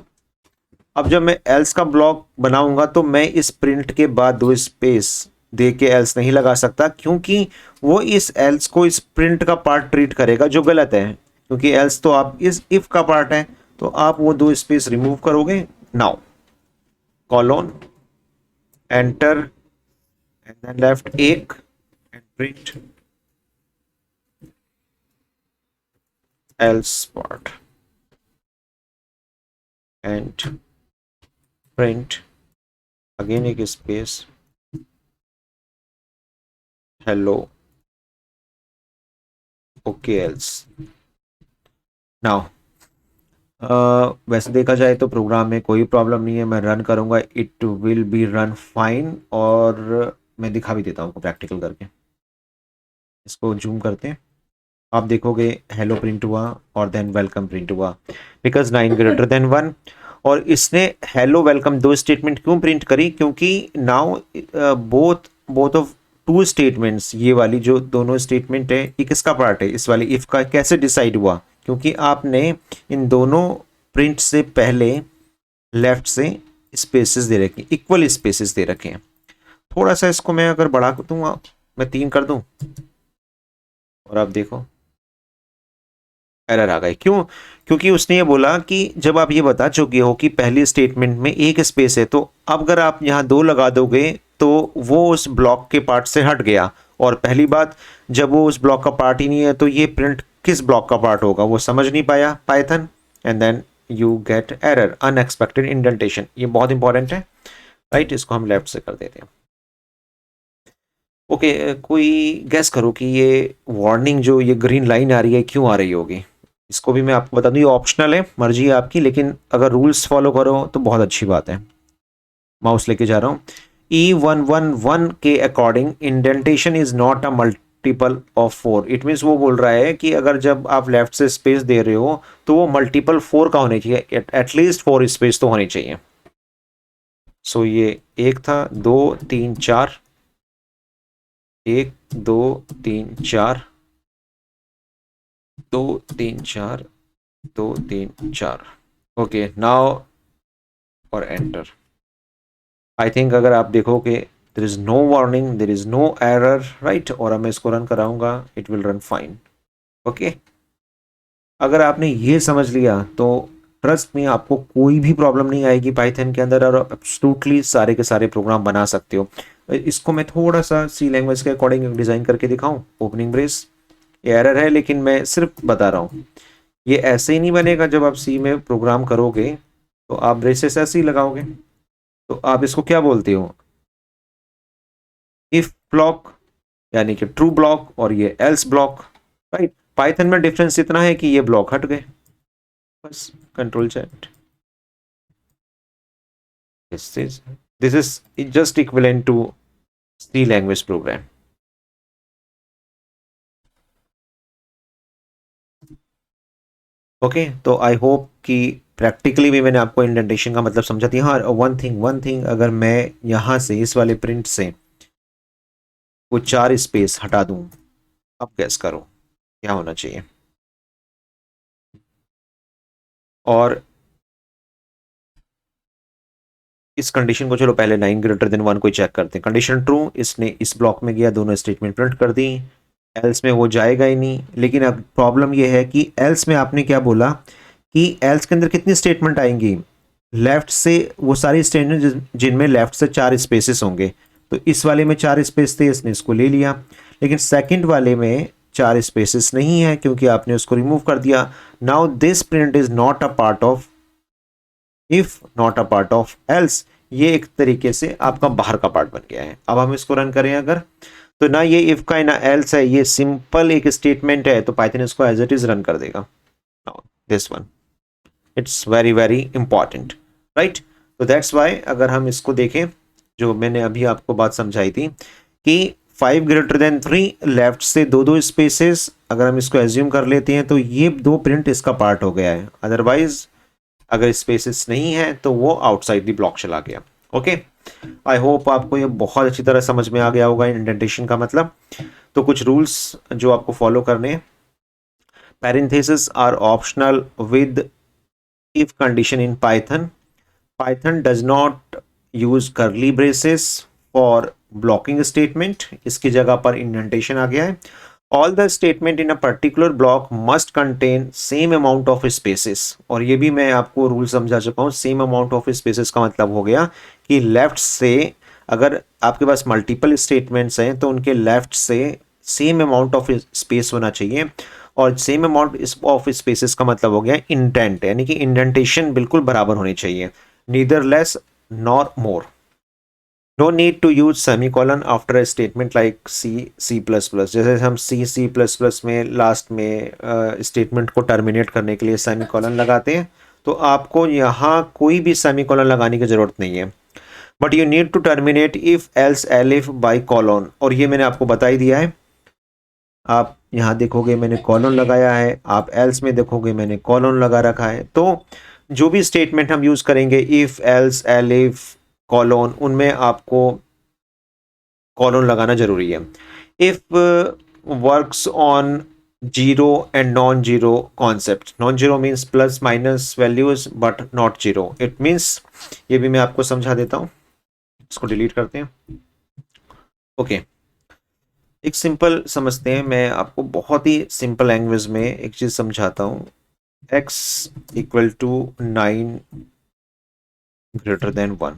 अब जब मैं एल्स का ब्लॉक बनाऊंगा तो मैं इस प्रिंट के बाद 2 स्पेस दे के एल्स नहीं लगा सकता, क्योंकि वो इस एल्स को इस प्रिंट का पार्ट ट्रीट करेगा, जो गलत है, क्योंकि एल्स तो आप इस इफ का पार्ट है। तो आप वो 2 स्पेस रिमूव करोगे। Now colon, enter, and then left 1 and print else part and print again एक space hello, okay else. Now वैसे देखा जाए तो प्रोग्राम में कोई प्रॉब्लम नहीं है, मैं रन करूंगा, it will be run fine. और मैं दिखा भी देता हूँ प्रैक्टिकल करके। इसको जूम करते हैं, आप देखोगे हेलो प्रिंट हुआ और देन वेलकम प्रिंट हुआ, बिकॉज 9 ग्रेटर देन 1। और इसने हेलो वेलकम 2 स्टेटमेंट क्यों प्रिंट करी, क्योंकि now both both of 2 statements, ये वाली जो दोनों स्टेटमेंट है, ये किसका पार्ट है, इस वाली इफ का। कैसे डिसाइड हुआ, क्योंकि आपने इन दोनों प्रिंट से पहले लेफ्ट से स्पेसेस दे रखे, इक्वल स्पेसेस दे रखे हैं। थोड़ा सा इसको मैं अगर बढ़ा दूंगा, मैं 3 कर दूं, और आप देखो एरर आ गई। क्यों, क्योंकि उसने ये बोला कि जब आप ये बता चुके हो कि पहली स्टेटमेंट में एक स्पेस है, तो अब अगर आप यहाँ 2 लगा दोगे तो वो उस ब्लॉक के पार्ट से हट गया। और पहली बात, जब वो उस ब्लॉक का पार्ट ही नहीं है तो ये प्रिंट किस ब्लॉक का पार्ट होगा, वो समझ नहीं पाया Python, and then you get error, unexpected indentation. ये बहुत इंपॉर्टेंट है। राइट, इसको हम लेफ्ट से कर देते हैं। ओके, कोई गैस करो कि ये वार्निंग जो ये ग्रीन लाइन आ रही है क्यों आ रही होगी। इसको भी मैं आपको बता दूं, ये ऑप्शनल है, मर्जी है आपकी, लेकिन अगर रूल्स फॉलो करो तो बहुत अच्छी बात है। माउस लेके जा रहा हूं। E111 के according indentation is not a multiple of 4। It means वो बोल रहा है कि अगर जब आप लेफ्ट से स्पेस दे रहे हो तो वो मल्टीपल 4 का होना चाहिए, एटलीस्ट 4 स्पेस तो होनी चाहिए। सो ये 1 था, 2 3 4, 1 2 3 4, 2 3 4 2 3 4 ओके नाउ और एंटर। आई थिंक अगर आप देखोगे there is no warning, there is no error, right. और मैं इसको रन कराऊंगा, it will run fine. Okay, अगर आपने ये समझ लिया तो ट्रस्ट में आपको कोई भी प्रॉब्लम नहीं आएगी पाइथन के अंदर, और एब्सोल्युटली सारे के सारे प्रोग्राम बना सकते हो। इसको मैं थोड़ा सा सी लैंग्वेज के अकॉर्डिंग डिजाइन करके दिखाऊं। ओपनिंग ब्रेस, ये एरर है लेकिन मैं सिर्फ बता रहा हूँ। ये ऐसे ही नहीं बनेगा। जब आप सी में प्रोग्राम करोगे तो आप ब्रेसेस ऐसे ही लगाओगे। तो आप इसको क्या बोलते हो, इफ ब्लॉक यानी कि ट्रू ब्लॉक, और ये एल्स ब्लॉक, राइट। पाइथन में डिफरेंस इतना है कि ये ब्लॉक हट गए, बस। Control chat, this is just equivalent to C language program. Okay, तो आई होप कि प्रैक्टिकली भी मैंने आपको इंडेंटेशन का मतलब समझा दिया। हाँ, वन थिंग, अगर मैं यहां से इस वाले प्रिंट से वो 4 स्पेस हटा दूं, अब गैस करो क्या होना चाहिए। और इस कंडीशन को चलो पहले 9 ग्रेटर देन 1 को चेक करते हैं। कंडीशन ट्रू, इसने इस ब्लॉक में गया, दोनों स्टेटमेंट प्रिंट कर दी। एल्स में वो जाएगा ही नहीं। लेकिन अब प्रॉब्लम ये है कि एल्स में आपने क्या बोला कि एल्स के अंदर कितनी स्टेटमेंट आएंगी, लेफ्ट से वो सारी स्टेटमेंट जिनमें लेफ्ट से 4 स्पेसेस होंगे। तो इस वाले में 4 स्पेस थे, इसने इसको ले लिया। लेकिन सेकंड वाले में 4 स्पेसेस नहीं है क्योंकि आपने उसको रिमूव कर दिया। Now this print is not a part of if, not a part of else. ये एक तरीके से आपका बाहर का पार्ट बन गया है। अब हम इसको रन करें अगर, तो ना ये इफ का है ना एल्स है, ये सिंपल एक स्टेटमेंट है। तो पाइथन इसको एज इट इज रन कर देगा। This one, it's very very important, right. तो दैट्स वाई अगर हम इसको देखें, जो मैंने अभी आपको बात समझाई थी कि 5 ग्रेटर देन 3, लेफ्ट से दो स्पेसेस, अगर हम इसको एज्यूम कर लेते हैं तो ये 2 प्रिंट इसका पार्ट हो गया है। अदरवाइज अगर स्पेसेस नहीं है तो वो आउटसाइड द ब्लॉक चला गया। ओके, आई होप आपको ये बहुत अच्छी तरह समझ में आ गया होगा इंडेंटेशन का मतलब। तो कुछ रूल्स जो आपको फॉलो करने हैं। Parenthesis are optional with if condition in Python. Python does not use curly braces for blocking statement. इसकी जगह पर indentation आ गया है। All the statement in a particular block must contain same amount of spaces. और ये भी मैं आपको रूल समझा चुका हूँ। same amount of spaces का मतलब हो गया कि लेफ्ट से अगर आपके पास मल्टीपल स्टेटमेंट्स हैं तो उनके लेफ्ट से सेम अमाउंट ऑफ स्पेस होना चाहिए। और सेम अमाउंट ऑफ स्पेसेस का मतलब हो गया इंडेंट, यानी कि इंडेंटेशन बिल्कुल बराबर होनी चाहिए, neither less nor more. No need to use semicolon after a statement like C plus plus. जैसे हम सी प्लस प्लस में लास्ट में स्टेटमेंट को टर्मिनेट करने के लिए सेमीकोलन लगाते हैं, तो आपको यहाँ कोई भी सेमीकोलन लगाने की जरूरत नहीं है। But you need to terminate if else elif by colon, और ये मैंने आपको बता ही दिया है। आप यहाँ देखोगे मैंने कॉलन लगाया है, आप एल्स में देखोगे मैंने कॉलन लगा रखा है। तो जो भी स्टेटमेंट हम यूज करेंगे इफ एल्स एलिफ कॉलन, उनमें आपको कॉलन लगाना जरूरी है। If works on zero and non zero concept. Non zero means plus minus values but not zero. It means, ये भी मैं आपको समझा देता हूँ। इसको डिलीट करते हैं। ओके, एक सिंपल समझते हैं। मैं आपको बहुत ही सिंपल लैंग्वेज में एक चीज समझाता हूँ। x equal to 9 greater than 1,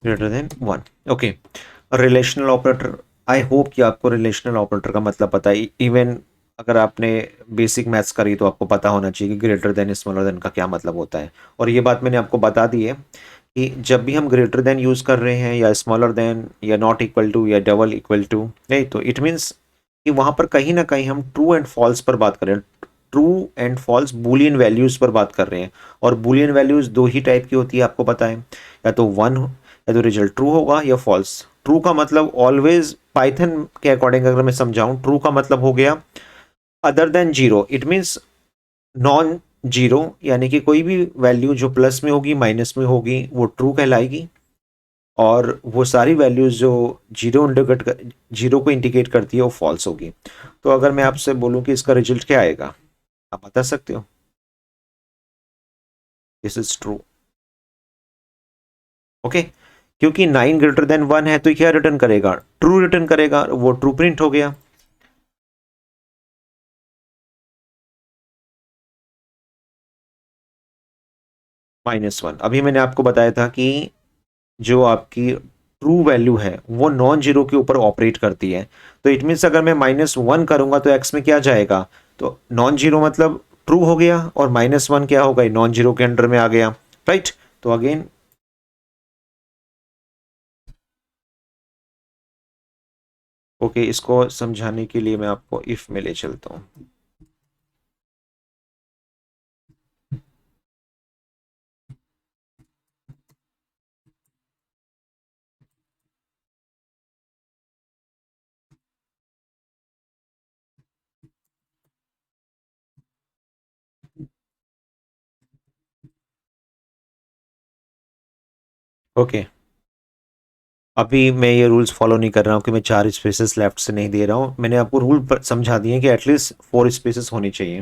greater than 1। Okay, relational operator. I hope कि आपको रिलेशनल ऑपरेटर का मतलब पता है। इवन अगर आपने बेसिक मैथ्स करी तो आपको पता होना चाहिए कि ग्रेटर देन स्मॉलर देन का क्या मतलब होता है। और ये बात मैंने आपको बता दी है कि जब भी हम ग्रेटर देन यूज कर रहे हैं या स्मॉलर देन या नॉट इक्वल टू या डबल इक्वल टू, नहीं, तो इट मीन्स कि वहां पर कहीं ना कहीं हम ट्रू एंड फॉल्स पर बात कर रहे हैं। True and false boolean values पर बात कर रहे हैं। और बूलियन वैल्यूज 2 ही टाइप की होती है, आपको पता है। या तो 1, या तो रिजल्ट ट्रू होगा या फॉल्स। ट्रू का मतलब ऑलवेज, पाइथन के अकॉर्डिंग अगर मैं समझाऊं, ट्रू का मतलब हो गया other than zero. It means non zero, यानी कि कोई भी वैल्यू जो प्लस में होगी माइनस में होगी वो ट्रू कहलाएगी। और वो सारी वैल्यूज जो जीरो को इंडिकेट करती है वो फॉल्स होगी। तो अगर मैं आपसे बोलूं कि इसका रिजल्ट क्या आएगा, आप बता सकते हो? This is true. ओके, क्योंकि 9 > 1 है तो क्या रिटर्न करेगा? ट्रू रिटर्न करेगा, वो ट्रू प्रिंट हो गया। -1, अभी मैंने आपको बताया था कि जो आपकी ट्रू वैल्यू है वो नॉन जीरो के ऊपर ऑपरेट करती है। तो इट मीन्स अगर मैं -1 करूंगा तो एक्स में क्या जाएगा? तो नॉन जीरो मतलब ट्रू हो गया, और -1 क्या होगा? नॉन जीरो के अंडर में आ गया, राइट? तो अगेन ओके, इसको समझाने के लिए मैं आपको इफ में ले चलता हूं। ओके, अभी मैं ये रूल्स फॉलो नहीं कर रहा हूँ कि मैं 4 स्पेसेस लेफ्ट से नहीं दे रहा हूँ। मैंने आपको रूल समझा दिए कि एटलीस्ट 4 स्पेसेस होनी चाहिए।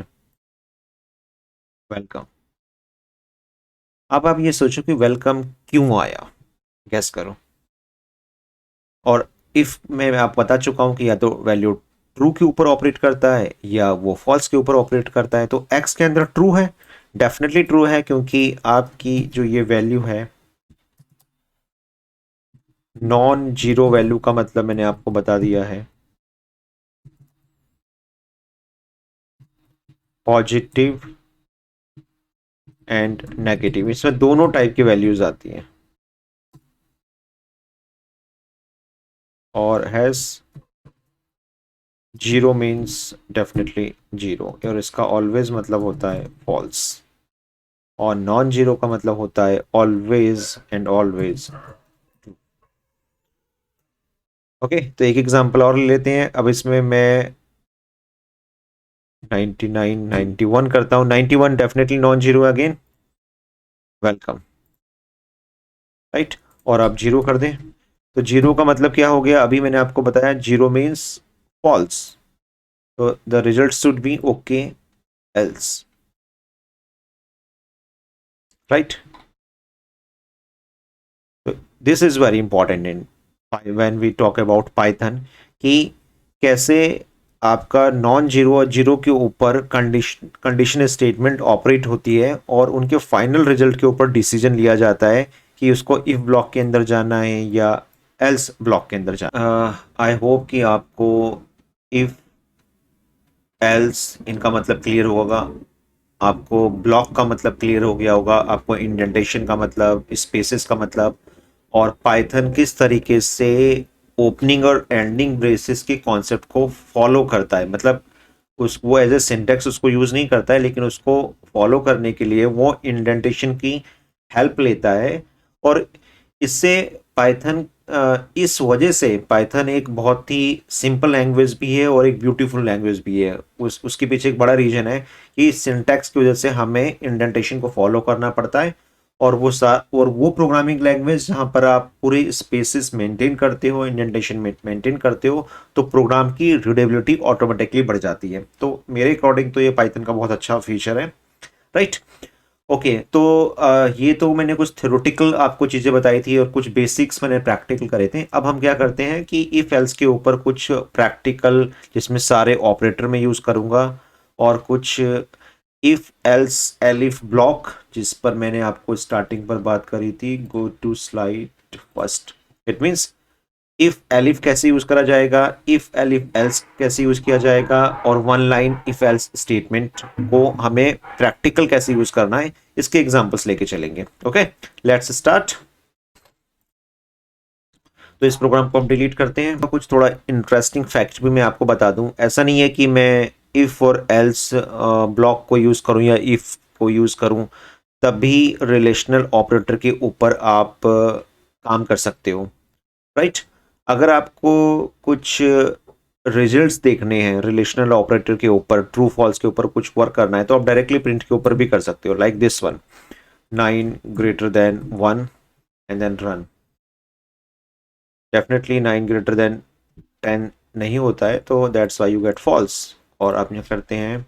वेलकम। अब आप ये सोचो कि वेलकम क्यों आया, गैस करो। और इफ मैं आप बता चुका हूं कि या तो वैल्यू ट्रू के ऊपर ऑपरेट करता है या वो फॉल्स के ऊपर ऑपरेट करता है, तो एक्स के अंदर ट्रू है, डेफिनेटली ट्रू है, क्योंकि आपकी जो ये वैल्यू है नॉन जीरो वैल्यू का मतलब मैंने आपको बता दिया है पॉजिटिव एंड नेगेटिव, इसमें दोनों टाइप की वैल्यूज आती हैं। और has zero means definitely zero, और इसका ऑलवेज मतलब होता है फॉल्स, और नॉन जीरो का मतलब होता है ऑलवेज एंड ऑलवेज। ओके, तो एक एग्जांपल और ले लेते हैं। अब इसमें मैं 99 91 करता हूं। 91 definitely non zero again, welcome, right? और आप जीरो कर दें तो जीरो का मतलब क्या हो गया? अभी मैंने आपको बताया जीरो मीन्स फॉल्स, तो the result should be okay else, right? This is very important in when we talk about Python, कि कैसे आपका नॉन जीरो और जीरो के ऊपर कंडीशन स्टेटमेंट ऑपरेट होती है, और उनके फाइनल रिजल्ट के ऊपर डिसीजन लिया जाता है कि उसको इफ ब्लॉक के अंदर जाना है या एल्स ब्लॉक के अंदर जाना। आई होप कि आपको इफ एल्स इनका मतलब क्लियर होगा, आपको ब्लॉक का मतलब क्लियर हो गया होगा, आपको इंडेंटेशन का मतलब, स्पेसेस का मतलब, और पाइथन किस तरीके से ओपनिंग और एंडिंग ब्रेसेस के कॉन्सेप्ट को फॉलो करता है। मतलब उस वो एज ए सिंटेक्स उसको यूज नहीं करता है, लेकिन उसको फॉलो करने के लिए वो इंडेंटेशन की हेल्प लेता है। और इससे पाइथन, इस वजह से पाइथन एक बहुत ही सिंपल लैंग्वेज भी है और एक ब्यूटीफुल लैंग्वेज भी है। उसके पीछे एक बड़ा रीजन है कि सिंटैक्स की वजह से हमें इंडेंटेशन को फॉलो करना पड़ता है। और वो प्रोग्रामिंग लैंग्वेज जहाँ पर आप पूरे स्पेसेस मेंटेन करते हो, इंडेंटेशन मेंटेन करते हो, तो प्रोग्राम की रीडेबिलिटी ऑटोमेटिकली बढ़ जाती है। तो मेरे अकॉर्डिंग तो ये पाइथन का बहुत अच्छा फीचर है, राइट? ओके, तो ये तो मैंने कुछ थ्योरेटिकल आपको चीज़ें बताई थी और कुछ बेसिक्स मैंने प्रैक्टिकल करे थे। अब हम क्या करते हैं कि इफ एल्स के ऊपर कुछ प्रैक्टिकल, जिसमें सारे ऑपरेटर में यूज़ करूँगा, और कुछ इफ एल्स एलिफ ब्लॉक, जिस पर मैंने आपको स्टार्टिंग पर बात करी थी। Go to slide first. It means if elif कैसे यूज करा जाएगा, इफ एलिफ एल्स कैसे यूज किया जाएगा, और one line if else statement को हमें प्रैक्टिकल कैसे यूज करना है, इसके एग्जांपल्स लेके चलेंगे। Okay, let's start. तो इस प्रोग्राम को हम डिलीट करते हैं। कुछ थोड़ा इंटरेस्टिंग फैक्ट भी मैं आपको बता दूं। ऐसा नहीं है कि मैं इफ और एल्स ब्लॉक को यूज करूं या इफ को यूज करूं तभी रिलेशनल ऑपरेटर के ऊपर आप काम कर सकते हो, राइट? अगर आपको कुछ रिजल्ट्स देखने हैं रिलेशनल ऑपरेटर के ऊपर, ट्रू फॉल्स के ऊपर कुछ वर्क करना है, तो आप डायरेक्टली प्रिंट के ऊपर भी कर सकते हो, like this one, 9 > 1 and then run. Definitely 9 greater than 10 नहीं होता है, तो that's why you get false. और आप यहाँ करते हैं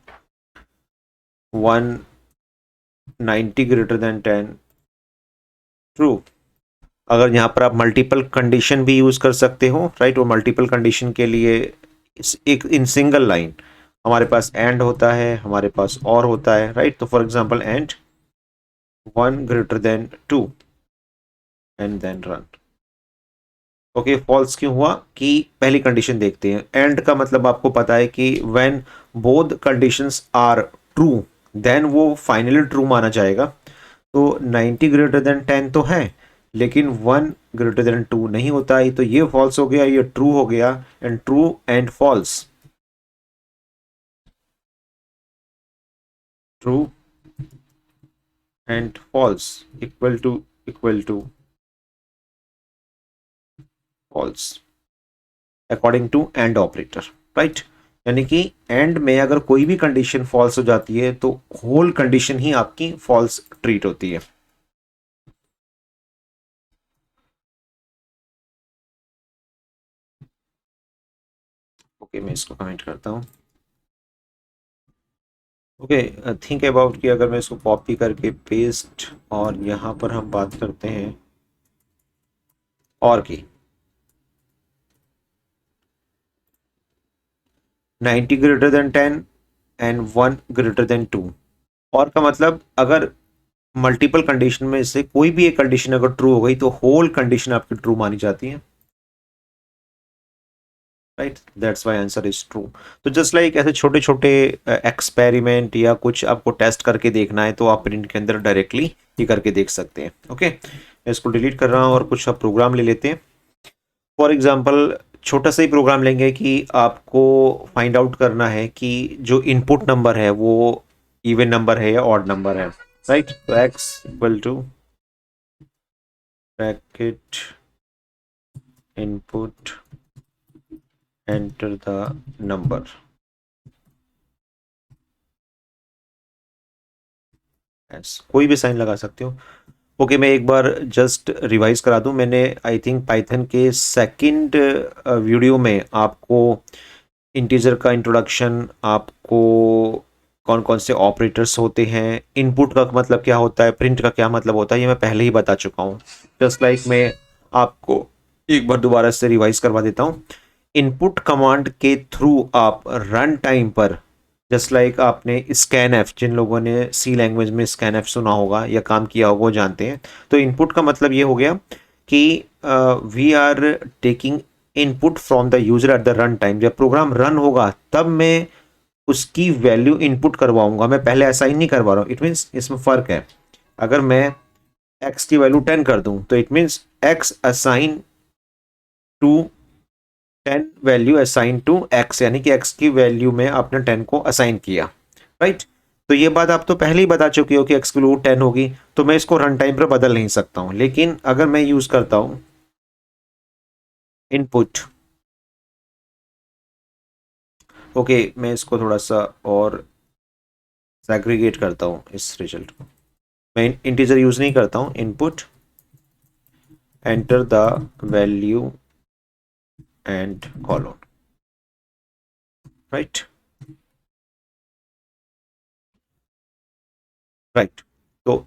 190 ग्रेटर देन 10 ट्रू। अगर यहाँ पर आप मल्टीपल कंडीशन भी यूज कर सकते हो, राइट। वो मल्टीपल कंडीशन के लिए एक इन सिंगल लाइन हमारे पास एंड होता है, हमारे पास और होता है, राइट। तो for example and 1 greater than 2 and then run. Okay, false क्यों हुआ कि पहली कंडीशन देखते हैं। एंड का मतलब आपको पता है कि when both conditions are true then वो फाइनली ट्रू माना जाएगा। तो 90 ग्रेटर देन 10 तो है, लेकिन 1 ग्रेटर देन 2 नहीं होता है, तो ये फॉल्स हो गया, ये ट्रू हो गया। And true and false, true and false equal to false according to and operator, right. यानी कि एंड में अगर कोई भी कंडीशन फॉल्स हो जाती है तो होल कंडीशन ही आपकी फॉल्स ट्रीट होती है। ओके, मैं इसको कमेंट करता हूँ। ओके, थिंक अबाउट कि अगर मैं इसको कॉपी करके पेस्ट और यहाँ पर हम बात करते हैं और की 90 greater than 10 and 1 greater than 2। और का मतलब अगर मल्टीपल कंडीशन में से कोई भी एक कंडीशन अगर ट्रू हो गई तो होल कंडीशन आपकी ट्रू मानी जाती है, right. That's why answer is true. तो जस्ट लाइक ऐसे छोटे छोटे एक्सपेरिमेंट या कुछ आपको टेस्ट करके देखना है तो आप प्रिंट के अंदर डायरेक्टली ये करके देख सकते हैं। ओके, मैं इसको डिलीट कर रहा हूँ और कुछ अब प्रोग्राम ले लेते हैं। फॉर एग्जांपल छोटा सा ही प्रोग्राम लेंगे कि आपको फाइंड आउट करना है कि जो इनपुट नंबर है वो इवन नंबर है या ऑड नंबर है, राइट। तो x equal to bracket input enter the number. कोई भी साइन लगा सकते हो। ओके, मैं एक बार जस्ट रिवाइज करा दूं। मैंने आई थिंक पाइथन के सेकंड वीडियो में आपको इंटीजर का इंट्रोडक्शन, आपको कौन कौन से ऑपरेटर्स होते हैं, इनपुट का मतलब क्या होता है, प्रिंट का क्या मतलब होता है, ये मैं पहले ही बता चुका हूँ। जस्ट लाइक मैं आपको एक बार दोबारा से रिवाइज करवा देता हूँ। इनपुट कमांड के थ्रू आप रन टाइम पर, जस्ट लाइक आपने स्कैन एफ, जिन लोगों ने सी लैंग्वेज में स्कैन एफ सुना होगा या काम किया होगा वो जानते हैं। तो इनपुट का मतलब ये हो गया कि we are taking input from the user at the run time. जब प्रोग्राम रन होगा तब मैं उसकी वैल्यू इनपुट करवाऊंगा, मैं पहले असाइन नहीं करवा रहा हूँ। इट मीन्स इसमें फ़र्क है। अगर मैं x की वैल्यू 10 कर दूं तो it means x assign to 10 value assign to x, यानी कि x की वैल्यू में आपने 10 को असाइन किया, राइट। तो ये बात आप तो पहले ही बता चुके हो कि x की वैल्यू 10 होगी, तो मैं इसको रन टाइम पर बदल नहीं सकता हूं। लेकिन अगर मैं यूज करता हूं इनपुट, ओके, मैं इसको थोड़ा सा और सेग्रीगेट करता हूं इस रिजल्ट को। मैं इंटीजर यूज नहीं करता हूं। Input enter the value and colon, right, right. तो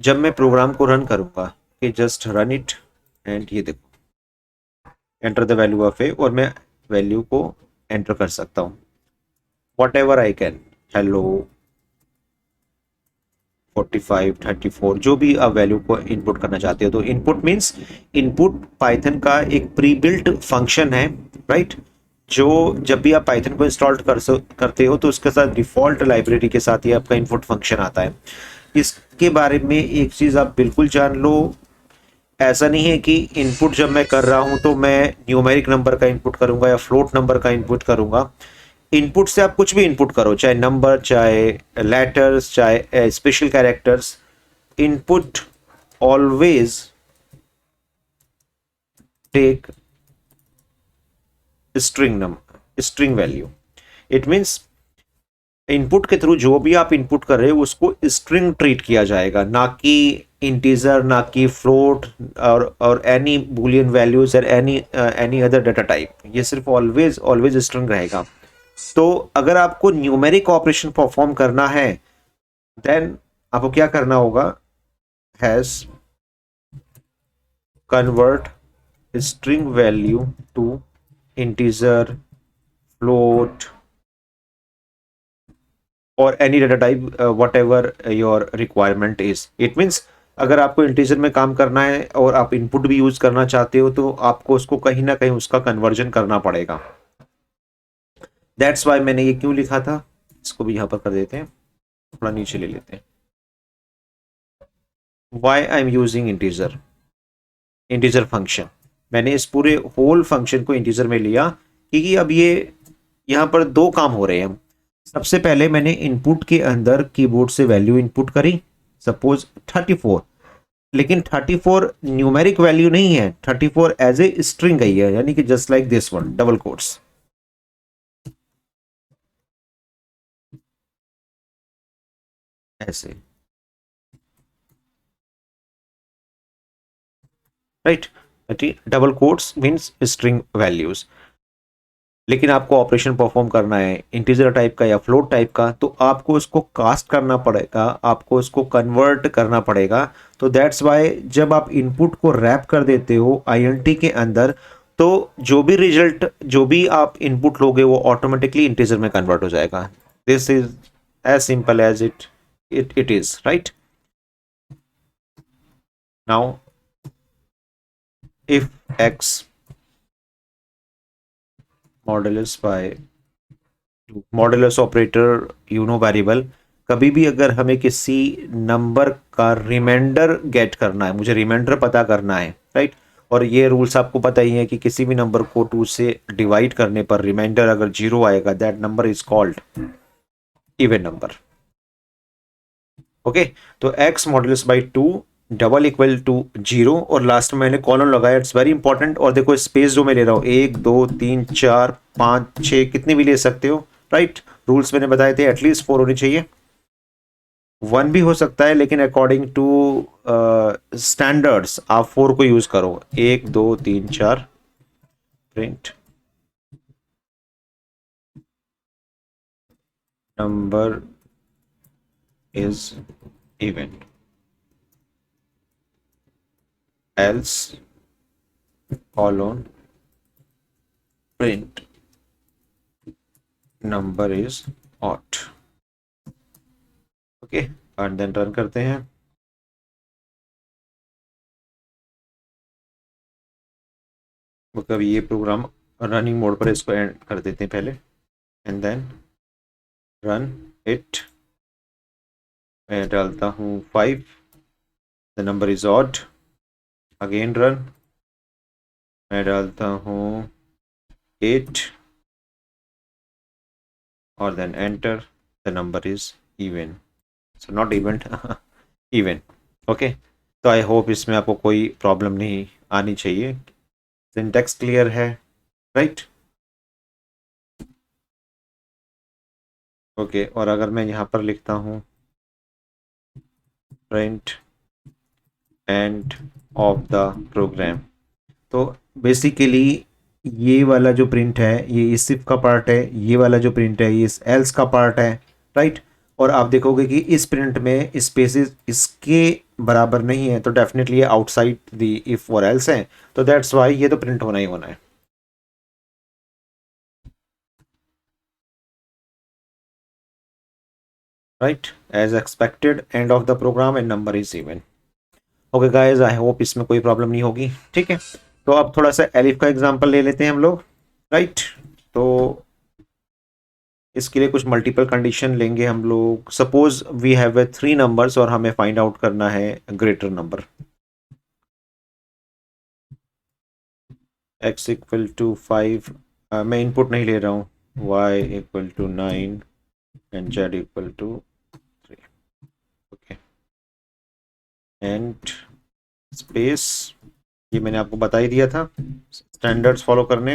जब मैं प्रोग्राम को रन करूंगा कि जस्ट रन इट एंड ये देखो एंटर द वैल्यू ऑफ ए, और मैं वैल्यू को एंटर कर सकता हूं what ever I can. Hello 45 34 जो भी आप वैल्यू को इनपुट करना चाहते हो। तो इनपुट मीन्स इनपुट पाइथन का एक प्री बिल्ट फंक्शन है, राइट। जो जब भी आप पाइथन को इंस्टॉल करते हो तो उसके साथ डिफॉल्ट लाइब्रेरी के साथ ही आपका इनपुट फंक्शन आता है। इसके बारे में एक चीज़ आप बिल्कुल जान लो, ऐसा नहीं है कि इनपुट जब मैं कर रहा हूं तो मैं न्यूमेरिक नंबर का इनपुट करूंगा या फ्लोट नंबर का इनपुट करूंगा। इनपुट से आप कुछ भी इनपुट करो, चाहे नंबर, चाहे लेटर्स, चाहे special characters, input always take string value. It means input के थ्रू जो भी आप इनपुट कर रहे हो उसको स्ट्रिंग ट्रीट किया जाएगा, ना कि इंटीजर, ना कि फ्लोट और एनी बुलियन वैल्यूज और एनी अदर डाटा टाइप, ये सिर्फ ऑलवेज ऑलवेज स्ट्रिंग रहेगा। तो अगर आपको न्यूमेरिक ऑपरेशन परफॉर्म करना है देन आपको क्या करना होगा, has convert string value to integer, float or any data type, whatever your requirement is. It means अगर आपको इंटीजर में काम करना है और आप इनपुट भी यूज करना चाहते हो तो आपको उसको कहीं ना कहीं उसका कन्वर्जन करना पड़ेगा। दैट्स वाई मैंने ये क्यों लिखा था, इसको भी यहां पर कर देते हैं, थोड़ा नीचे ले लेते हैं। Why I am using integer, integer function, मैंने इस पूरे होल फंक्शन को इंटीजर में लिया क्योंकि अब ये यहां पर दो काम हो रहे हैं। सबसे पहले मैंने इनपुट के अंदर कीबोर्ड से वैल्यू इनपुट करी, सपोज 34, लेकिन 34 न्यूमेरिक वैल्यू नहीं है, 34 एज ए स्ट्रिंग गई है, यानी कि just like this one, double quotes, ऐसे, right, double quotes means string values. लेकिन आपको ऑपरेशन परफॉर्म करना है इंटीजर टाइप का या फ्लोट टाइप का, तो आपको उसको कास्ट करना पड़ेगा, आपको उसको कन्वर्ट करना पड़ेगा। तो दैट्स वाई जब आप इनपुट को रैप कर देते हो आईएनटी के अंदर, तो जो भी रिजल्ट, जो भी आप इनपुट लोगे वो ऑटोमेटिकली इंटीजर में कन्वर्ट हो जाएगा। This is as simple as it is, right. Now if X modulus by modulus operator, you know variable, कभी भी अगर हमें किसी नंबर का रिमाइंडर गेट करना है, मुझे रिमाइंडर पता करना है, राइट, और ये रूल्स आपको पता ही है कि किसी भी नंबर को 2 से डिवाइड करने पर रिमाइंडर अगर 0 आएगा that number is called even number. Okay, तो x modulus by 2 double equal to 0 और लास्ट में मैंने कॉलन लगाया, इट्स वेरी इंपॉर्टेंट। और देखो स्पेस जो मैं ले रहा हूं 1 2 3 4 5 6 कितनी भी ले सकते हो, राइट। रूल्स मैंने बताए थे एटलीस्ट 4 होनी चाहिए, 1 भी हो सकता है लेकिन अकॉर्डिंग टू स्टैंडर्ड्स आप 4 को यूज करो, 1 2 3 4, print number is even, else colon print number is odd। Okay, and then run करते हैं। मतलब ये प्रोग्राम रनिंग मोड पर, इसको एंड कर देते हैं पहले एंड देन रन इट। मैं डालता हूँ 5, the number is odd, again run, मैं डालता हूँ 8 और then enter, the number is even, so not even, even. Okay, तो आई होप इसमें आपको कोई प्रॉब्लम नहीं आनी चाहिए, सिंटैक्स क्लियर है, राइट। ओके, और अगर मैं यहाँ पर लिखता हूँ print end of the program, तो बेसिकली ये वाला जो प्रिंट है ये इस इफ का पार्ट है, ये वाला जो प्रिंट है ये इस एल्स का पार्ट है, राइट। और आप देखोगे कि इस प्रिंट में स्पेसेस इसके बराबर नहीं है, तो डेफिनेटली ये आउटसाइड द इफ और एल्स है, तो दैट्स वाई ये तो प्रिंट होना ही होना है, right, as expected, end of the program and number is even. Okay guys, I hope इसमें कोई प्रॉब्लम नहीं होगी, ठीक है। तो अब थोड़ा सा एलिफ का एग्जांपल ले लेते हैं हम लोग, राइट। तो इसके लिए कुछ मल्टीपल कंडीशन लेंगे हम लोग। सपोज वी हैव 3 नंबर्स और हमें फाइंड आउट करना है greater number, x equal to 5, मैं इनपुट नहीं ले रहा हूँ, y equal to 9 and z equal to 3। Okay, and space, ये मैंने आपको बता ही दिया था स्टैंडर्ड्स फॉलो करने।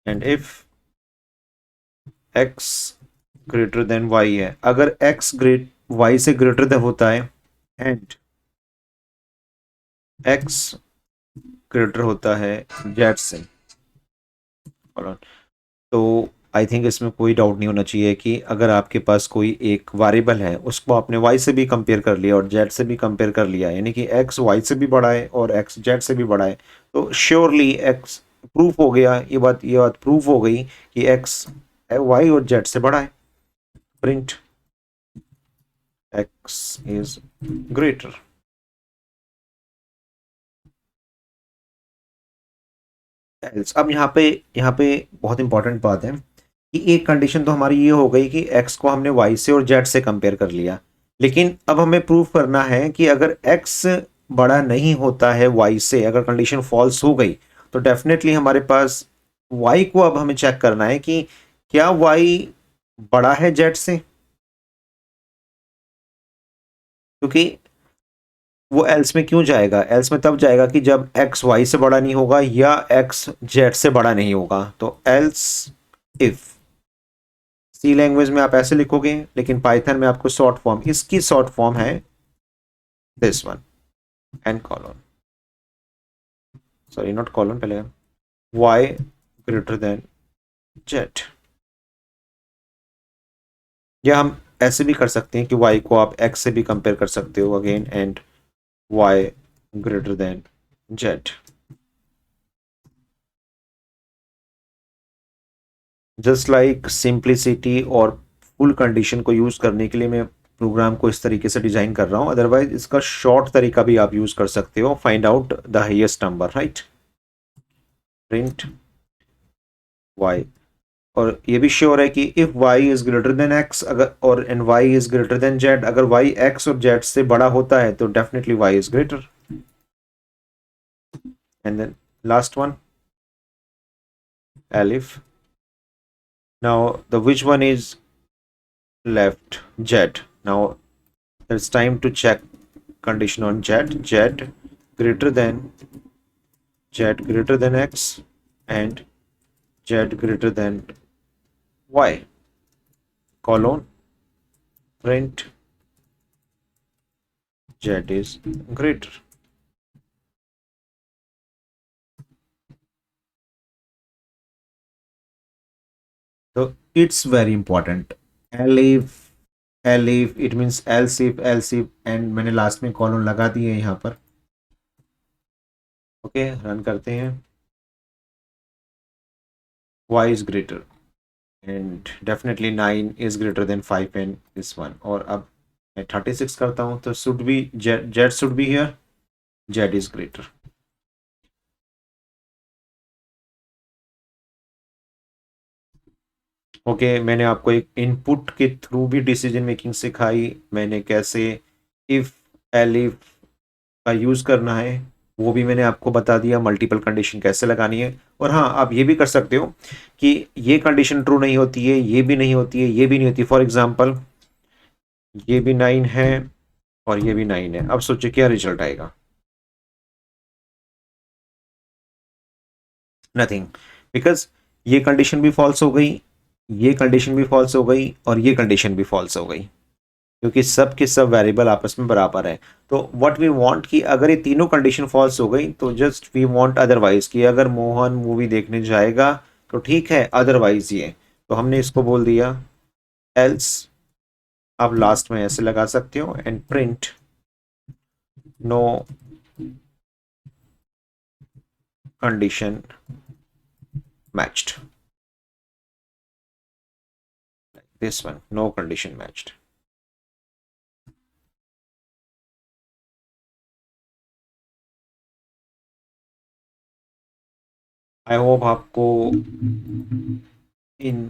And if x greater than y है, अगर x ग्रेट y से ग्रेटर देन होता है एंड एक्स ग्रेटर होता है जेड से। तो आई थिंक इसमें कोई डाउट नहीं होना चाहिए कि अगर आपके पास कोई एक वेरिएबल है उसको आपने वाई से भी कंपेयर कर लिया और जेड से भी कंपेयर कर लिया, यानी कि एक्स वाई से भी बड़ा है और एक्स जेड से भी बड़ा है, तो श्योरली एक्स प्रूफ हो गया, ये बात प्रूफ हो गई कि एक्स वाई और जेड से बड़ा है। Print x is greater. Else. अब यहाँ पे बहुत इंपॉर्टेंट बात है कि एक कंडीशन तो हमारी ये हो गई कि x को हमने y से और z से कंपेयर कर लिया, लेकिन अब हमें प्रूफ करना है कि अगर x बड़ा नहीं होता है y से, अगर कंडीशन फॉल्स हो गई, तो डेफिनेटली हमारे पास y को अब हमें चेक करना है कि क्या y बड़ा है z से, क्योंकि वो एल्स में क्यों जाएगा, एल्स में तब जाएगा कि जब x y से बड़ा नहीं होगा या x z से बड़ा नहीं होगा। तो एल्स इफ सी लैंग्वेज में आप ऐसे लिखोगे, लेकिन पाइथन में आपको शॉर्ट फॉर्म, इसकी शॉर्ट फॉर्म है this one, and colon, sorry not colon, पहले y ग्रेटर देन z। या हम ऐसे भी कर सकते हैं कि y को आप x से भी कंपेयर कर सकते हो again, and y greater than z। Just like simplicity और फुल कंडीशन को यूज करने के लिए मैं प्रोग्राम को इस तरीके से डिजाइन कर रहा हूं, अदरवाइज इसका शॉर्ट तरीका भी आप यूज कर सकते हो, find out the highest number, right. Print y, और ये भी श्योर है कि if y is greater than x, अगर और and y is greater than z, अगर y x और z से बड़ा होता है तो definitely y is greater. And then last one elif, now the which one is left, z। now it's time to check condition on z greater than x and z greater than y, colon print z is greater। तो it's very important, elif it means else if and मैंने last में colon लगा दिए यहाँ पर। Okay, run करते हैं। y is greater and definitely 9 is greater than 5 and this one, और अब मैं 36 करता हूँ तो should be z should be here, z is greater। Okay, मैंने आपको एक इनपुट के थ्रू भी डिसीजन मेकिंग सिखाई, मैंने कैसे इफ एलिफ का यूज करना है वो भी मैंने आपको बता दिया, मल्टीपल कंडीशन कैसे लगानी है। और हाँ, आप ये भी कर सकते हो कि ये कंडीशन ट्रू नहीं होती है, ये भी नहीं होती है, ये भी नहीं होती। फॉर एग्जांपल ये भी 9 है और ये भी 9 है, अब सोचिए क्या रिजल्ट आएगा। नथिंग, बिकॉज ये कंडीशन भी फॉल्स हो गई, ये कंडीशन भी फॉल्स हो गई और ये कंडीशन भी फॉल्स हो गई, क्योंकि सब के सब वेरिएबल आपस में बराबर है। तो व्हाट वी वांट कि अगर ये तीनों कंडीशन फॉल्स हो गई तो जस्ट वी वांट अदरवाइज, कि अगर मोहन मूवी देखने जाएगा तो ठीक है, अदरवाइज ये, तो हमने इसको बोल दिया एल्स। आप लास्ट में ऐसे लगा सकते हो, and print no condition matched, this one, no condition matched। I hope आपको इन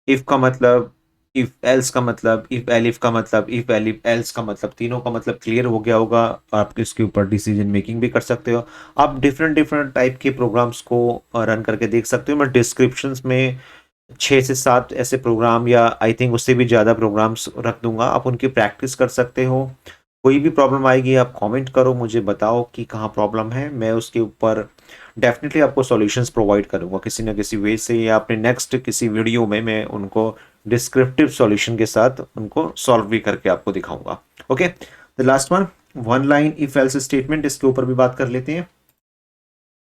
इफ का मतलब, इफ एल्स का मतलब, इफ एलिफ का मतलब, इफ एलिफ एल्स का मतलब, तीनों का मतलब क्लियर हो गया होगा। आप इसके ऊपर डिसीजन मेकिंग भी कर सकते हो। आप डिफरेंट डिफरेंट टाइप के प्रोग्राम्स को रन करके देख सकते हो। मैं डिस्क्रिप्शंस में 6 से 7 ऐसे प्रोग्राम, या आई थिंक उससे भी ज़्यादा प्रोग्राम्स रख दूंगा, आप उनकी प्रैक्टिस कर सकते हो। कोई भी प्रॉब्लम आएगी आप कमेंट करो, मुझे बताओ कि कहाँ प्रॉब्लम है, मैं उसके ऊपर डेफिनेटली आपको सॉल्यूशंस प्रोवाइड करूंगा किसी ना किसी वे से, या अपने नेक्स्ट किसी वीडियो में मैं उनको डिस्क्रिप्टिव सॉल्यूशन के साथ उनको सॉल्व भी करके आपको दिखाऊंगा। Okay, the last one line if else statement, इसके ऊपर भी बात कर लेते हैं।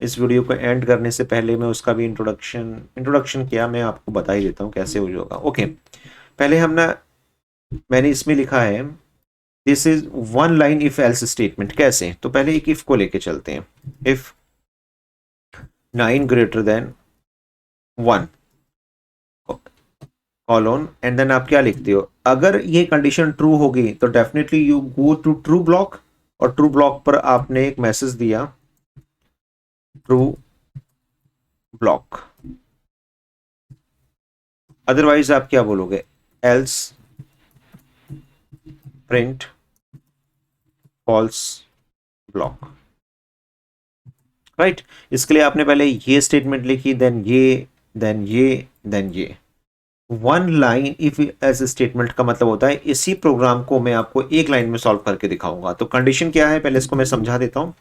इस वीडियो को एंड करने से पहले मैं उसका भी इंट्रोडक्शन क्या मैं आपको बता ही देता हूँ कैसे हो जाएगा। ओके, पहले मैंने इसमें लिखा है this is one line if else statement. कैसे? तो पहले एक इफ को लेके चलते हैं। If 9 greater than 1 colon and then आप क्या लिखते हो, अगर ये कंडीशन ट्रू होगी तो definitely you go to true block, और ट्रू ब्लॉक पर आपने एक मैसेज दिया ट्रू ब्लॉक। अदरवाइज आप क्या बोलोगे, else print false block, right. इसके लिए आपने पहले ये स्टेटमेंट लिखी, देन ये, देन ये, देन ये। One line if else statement का मतलब होता है इसी प्रोग्राम को मैं आपको एक लाइन में सॉल्व करके दिखाऊंगा। तो कंडीशन क्या है, पहले इसको मैं समझा देता हूं।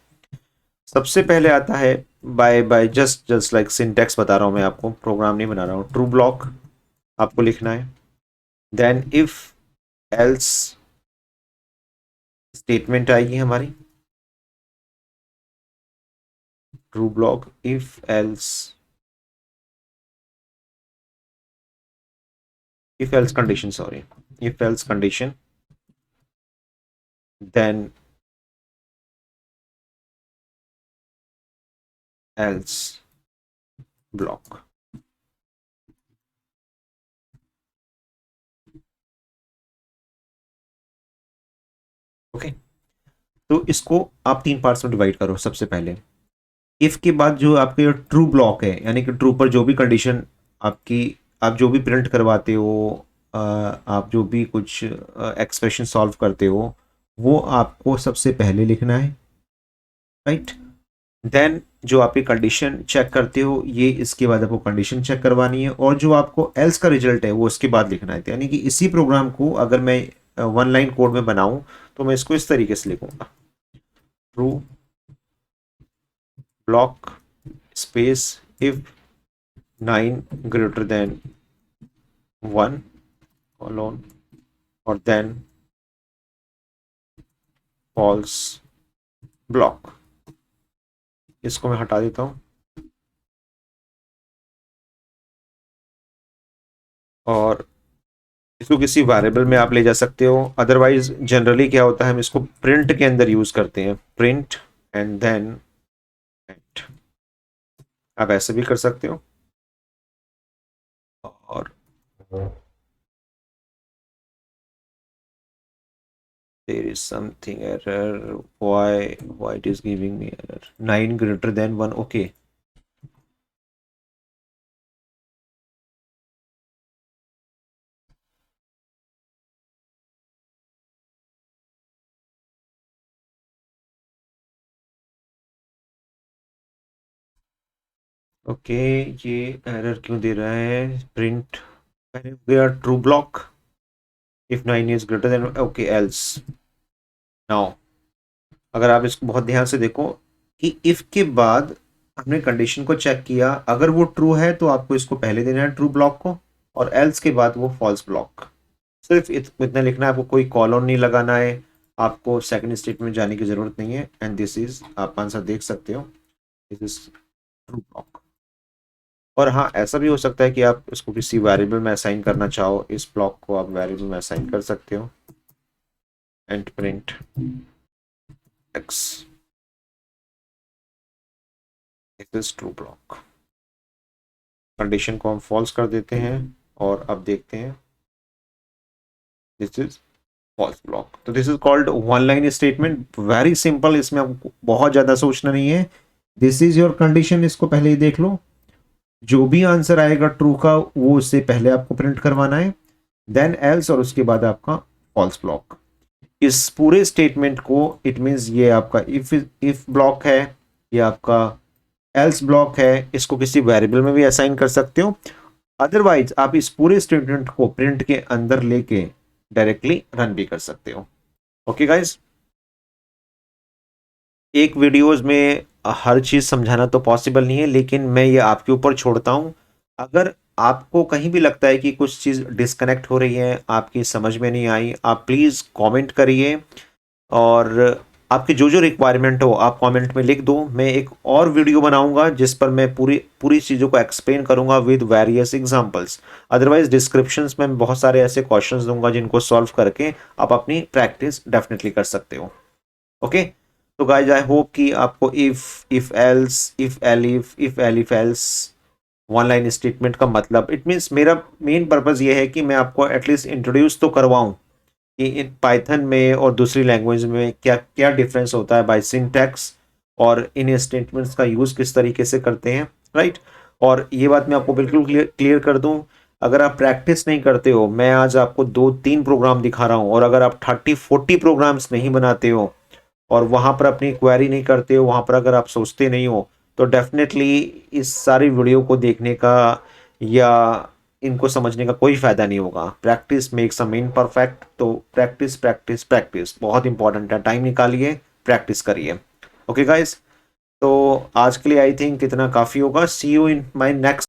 सबसे पहले आता है बाय जस्ट लाइक सिंटैक्स बता रहा हूं मैं आपको, प्रोग्राम नहीं बना रहा हूं। ट्रू ब्लॉक आपको लिखना है, देन इफ एल्स स्टेटमेंट आएगी हमारी, true block if else condition, sorry, if else condition, then else block। Okay, तो इसको आप 3 पार्ट्स में डिवाइड करो। सबसे पहले इफ के बाद जो आपके ट्रू ब्लॉक है, यानी कि ट्रू पर जो भी कंडीशन आपकी, आप जो भी प्रिंट करवाते हो, आप जो भी कुछ एक्सप्रेशन सॉल्व करते हो, वो आपको सबसे पहले लिखना है, राइट। देन जो आपकी कंडीशन चेक करते हो, ये इसके बाद आपको कंडीशन चेक करवानी है, और जो आपको एल्स का रिजल्ट है वो उसके बाद लिखना है। यानी कि इसी प्रोग्राम को अगर मैं वन लाइन कोड में बनाऊं तो मैं इसको इस तरीके से लिखूंगा, true block space if 9 greater than 1 colon और देन फॉल्स ब्लॉक। इसको मैं हटा देता हूं और इसको किसी वेरिएबल में आप ले जा सकते हो। अदरवाइज जनरली क्या होता है, हम इसको प्रिंट के अंदर यूज करते हैं, प्रिंट एंड देन प्रिंट। आप ऐसे भी कर सकते हो। और there is something error, why it is giving me error, 9 greater than 1। okay, okay, ये एरर क्यों दे रहा है? प्रिंट पहले हो गया true block if 9 is greater than, okay, else. Now अगर आप इसको बहुत ध्यान से देखो कि इफ के बाद हमने कंडीशन को चेक किया, अगर वो ट्रू है तो आपको इसको पहले देना है ट्रू ब्लॉक को, और एल्स के बाद वो फॉल्स ब्लॉक। सिर्फ इतना लिखना है, आपको कोई कॉलन नहीं लगाना है, आपको सेकंड स्टेटमेंट जाने की जरूरत नहीं है। एंड दिस इज, आप आंसर देख सकते हो, दिस इज ट्रू ब्लॉक। और हाँ, ऐसा भी हो सकता है कि आप इसको किसी वेरिएबल में असाइन करना चाहो, इस ब्लॉक को आप वेरिएबल में असाइन कर सकते हो। And print x, this is true block. Condition को हम फॉल्स कर देते हैं और अब देखते हैं, दिस इज फॉल्स ब्लॉक। तो this is called one line statement, very simple, इसमें आपको बहुत ज्यादा सोचना नहीं है। दिस इज योर कंडीशन, इसको पहले ही देख लो, जो भी आंसर आएगा ट्रू का वो उससे पहले आपको प्रिंट करवाना है, देन एल्स, और उसके बाद आपका फॉल्स ब्लॉक। इस पूरे स्टेटमेंट को, इट मींस ये आपका इफ ब्लॉक है, ये आपका एल्स ब्लॉक है, इसको किसी वेरिएबल में भी असाइन कर सकते हो। अदरवाइज आप इस पूरे स्टेटमेंट को प्रिंट के अंदर लेके डायरेक्टली रन भी कर सकते हो। ओके गाइस, एक वीडियोस में हर चीज समझाना तो पॉसिबल नहीं है, लेकिन मैं ये आपके ऊपर छोड़ता हूं। अगर आपको कहीं भी लगता है कि कुछ चीज़ डिस्कनेक्ट हो रही है, आपकी समझ में नहीं आई, आप प्लीज़ कमेंट करिए और आपकी जो रिक्वायरमेंट हो आप कमेंट में लिख दो। मैं एक और वीडियो बनाऊंगा जिस पर मैं पूरी पूरी चीज़ों को एक्सप्लेन करूंगा with various examples. Otherwise descriptions में मैं बहुत सारे ऐसे क्वेश्चंस दूंगा जिनको सॉल्व करके आप अपनी प्रैक्टिस डेफिनेटली कर सकते हो। ओके, तो गाइज आई होप कि आपको if else, if elif, if elif else one line statement का मतलब, इट मीन्स मेरा मेन पर्पज़ ये है कि मैं आपको एटलीस्ट इंट्रोड्यूस तो करवाऊँ कि इन पाइथन में और दूसरी लैंग्वेज में क्या क्या डिफरेंस होता है बाय सिंटैक्स, और इन स्टेटमेंट्स का यूज़ किस तरीके से करते हैं, राइट। और ये बात मैं आपको बिल्कुल क्लियर कर दूं, अगर आप प्रैक्टिस नहीं करते हो, मैं आज आपको 2-3 प्रोग्राम दिखा रहा हूँ और अगर आप 30-40 प्रोग्राम्स नहीं बनाते हो और वहाँ पर अपनी क्वेरी नहीं करते हो, वहाँ पर अगर आप सोचते नहीं हो, तो डेफिनेटली इस सारी वीडियो को देखने का या इनको समझने का कोई फ़ायदा नहीं होगा। Practice makes a man perfect, तो प्रैक्टिस प्रैक्टिस प्रैक्टिस बहुत इंपॉर्टेंट है। टाइम निकालिए, प्रैक्टिस करिए। ओके गाइस, तो आज के लिए आई थिंक इतना काफ़ी होगा। सी यू इन माय नेक्स्ट